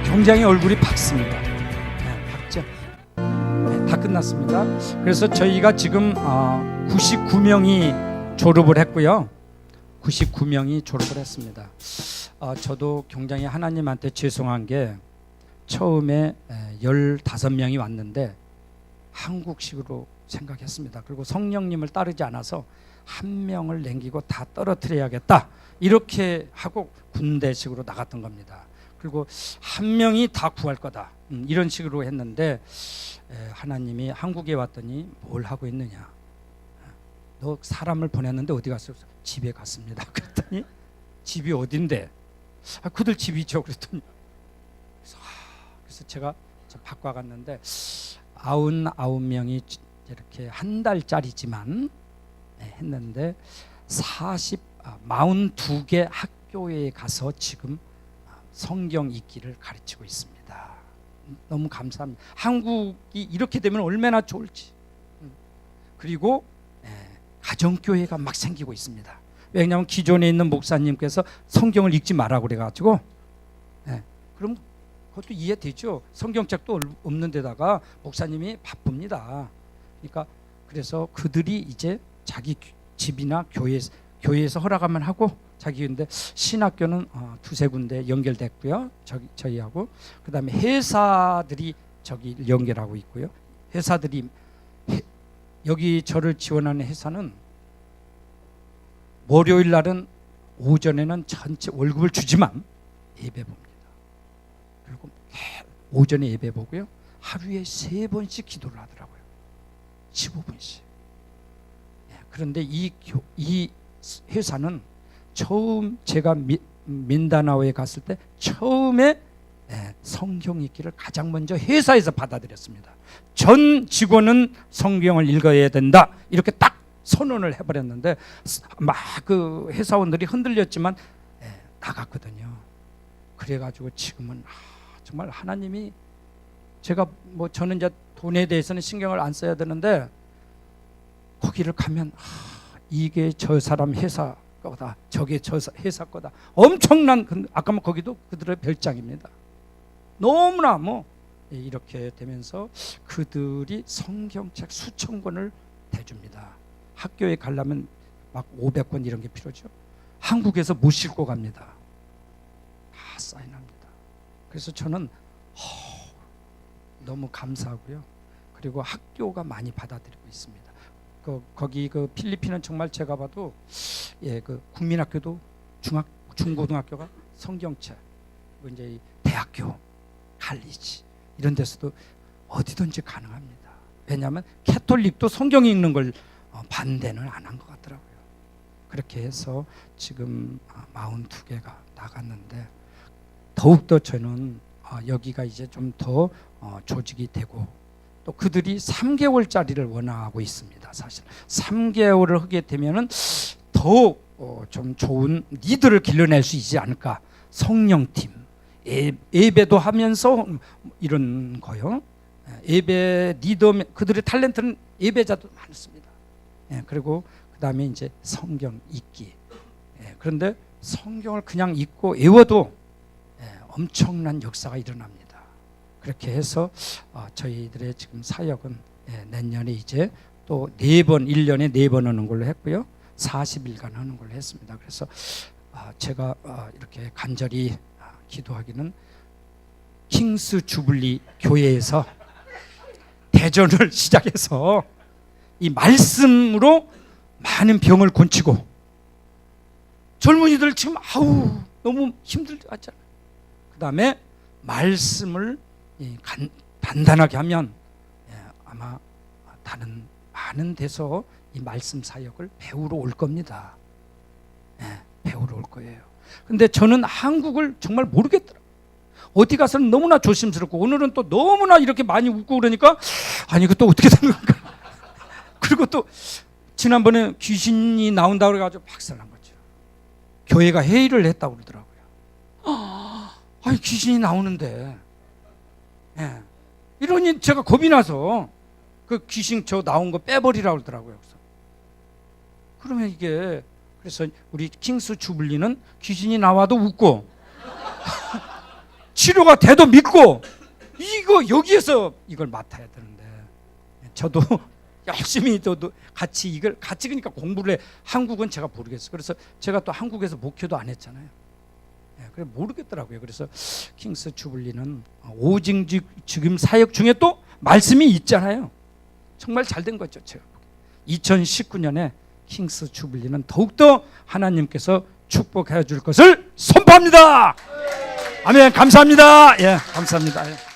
굉장히 얼굴이 밝습니다. 네, 밝죠. 네, 다 끝났습니다. 그래서 저희가 지금 99명이 졸업을 했고요. 99명이 졸업을 했습니다. 저도 굉장히 하나님한테 죄송한 게 처음에 15명이 왔는데 한국식으로 생각했습니다. 그리고 성령님을 따르지 않아서 한 명을 남기고 다 떨어뜨려야겠다 이렇게 하고 군대식으로 나갔던 겁니다. 그리고 한 명이 다 구할 거다 이런 식으로 했는데 하나님이 한국에 왔더니 뭘 하고 있느냐, 너 사람을 보냈는데 어디 갔어? 집에 갔습니다. 그랬더니 집이 어딘데? 그들 집이죠. 그랬더니 그래서 제가 바꿔갔는데 99명이 이렇게 한 달짜리지만 했는데 42개 학교에 가서 지금 성경 읽기를 가르치고 있습니다. 너무 감사합니다. 한국이 이렇게 되면 얼마나 좋을지. 그리고 가정교회가 막 생기고 있습니다. 왜냐하면 기존에 있는 목사님께서 성경을 읽지 마라 그래가지고 그럼 그것도 이해되죠. 성경책도 없는 데다가 목사님이 바쁩니다. 그러니까 그래서 그들이 이제 자기 집이나 교회에서 허락하면 하고 자기 근데 신학교는 두세 군데 연결됐고요. 저희하고 그다음에 회사들이 저기 연결하고 있고요. 회사들이 여기 저를 지원하는 회사는 월요일 날은 오전에는 전체 월급을 주지만 예배 봅니다. 그리고 오전에 예배 보고요. 하루에 3번씩 기도를 하더라고요. 15분씩. 그런데 이 회사는 처음 제가 민다나오에 갔을 때 처음에 성경 읽기를 가장 먼저 회사에서 받아들였습니다. 전 직원은 성경을 읽어야 된다 이렇게 딱 선언을 해버렸는데 막 그 회사원들이 흔들렸지만 나갔거든요. 그래가지고 지금은 정말 하나님이 제가 뭐 저는 이제 돈에 대해서는 신경을 안 써야 되는데 거기를 가면 이게 저 사람 회사 거다, 저게 저 회사 거다. 엄청난 아까 뭐 거기도 그들의 별장입니다. 너무나 뭐 이렇게 되면서 그들이 성경책 수천 권을 대줍니다. 학교에 가려면 막 500권 이런 게 필요죠. 한국에서 못 싣고 갑니다. 다 사인합니다. 그래서 저는 너무 감사하고요. 그리고 학교가 많이 받아들이고 있습니다. 거기 그 필리핀은 정말 제가 봐도 그 국민학교도 중고등학교가 성경책, 그리고 이제 대학교, 칼리지 이런 데서도 어디든지 가능합니다. 왜냐하면 캐톨릭도 성경 읽는 걸 반대는 안 한 것 같더라고요. 그렇게 해서 지금 42개가 나갔는데 더욱더 저는 여기가 이제 좀 더 조직이 되고 또 그들이 3개월짜리를 원하고 있습니다. 사실 3개월을 하게 되면은 더 좀 좋은 리더를 길러낼 수 있지 않을까. 성령팀, 예배도 하면서 이런 거요. 예배 리더, 그들의 탤런트는 예배자도 많습니다. 그리고 그 다음에 이제 성경 읽기. 그런데 성경을 그냥 읽고 외워도 엄청난 역사가 일어납니다. 그렇게 해서 저희들의 지금 사역은 내년에 이제 또 4번, 1년에 4번 하는 걸로 했고요. 40일간 하는 걸로 했습니다. 그래서 제가 이렇게 간절히 기도하기는 킹스 주블리 교회에서 대전을 시작해서 이 말씀으로 많은 병을 고치고 젊은이들 지금 너무 힘들잖아요. 그 다음에 말씀을 단단하게 하면 아마 다른 많은 데서 이 말씀 사역을 배우러 올 겁니다. 배우러 올 거예요. 근데 저는 한국을 정말 모르겠더라고요. 어디 가서는 너무나 조심스럽고 오늘은 또 너무나 이렇게 많이 웃고 그러니까 아니 이거 또 어떻게 되는 건가. 그리고 또 지난번에 귀신이 나온다고 그래가지고 박살난 거죠. 교회가 회의를 했다고 그러더라고요. 아니 귀신이 나오는데, 예. 이러니 제가 겁이 나서 그 귀신 저 나온 거 빼버리라고 그러더라고요. 그래서 그러면 이게, 그래서 우리 킹스 주블리는 귀신이 나와도 웃고 치료가 돼도 믿고, 이거 여기에서 이걸 맡아야 되는데, 저도 열심히 저도 같이 이걸 같이, 그러니까 공부를 해. 한국은 제가 모르겠어요. 그래서 제가 또 한국에서 목회도 안 했잖아요. 그래 모르겠더라고요. 그래서 킹스 주블리는 오직 지금 사역 중에 또 말씀이 있잖아요. 정말 잘 된 거죠. 제가 2019년에 킹스 주블리는 더욱더 하나님께서 축복해 줄 것을 선포합니다. 아멘. 감사합니다. 예, 감사합니다. 예.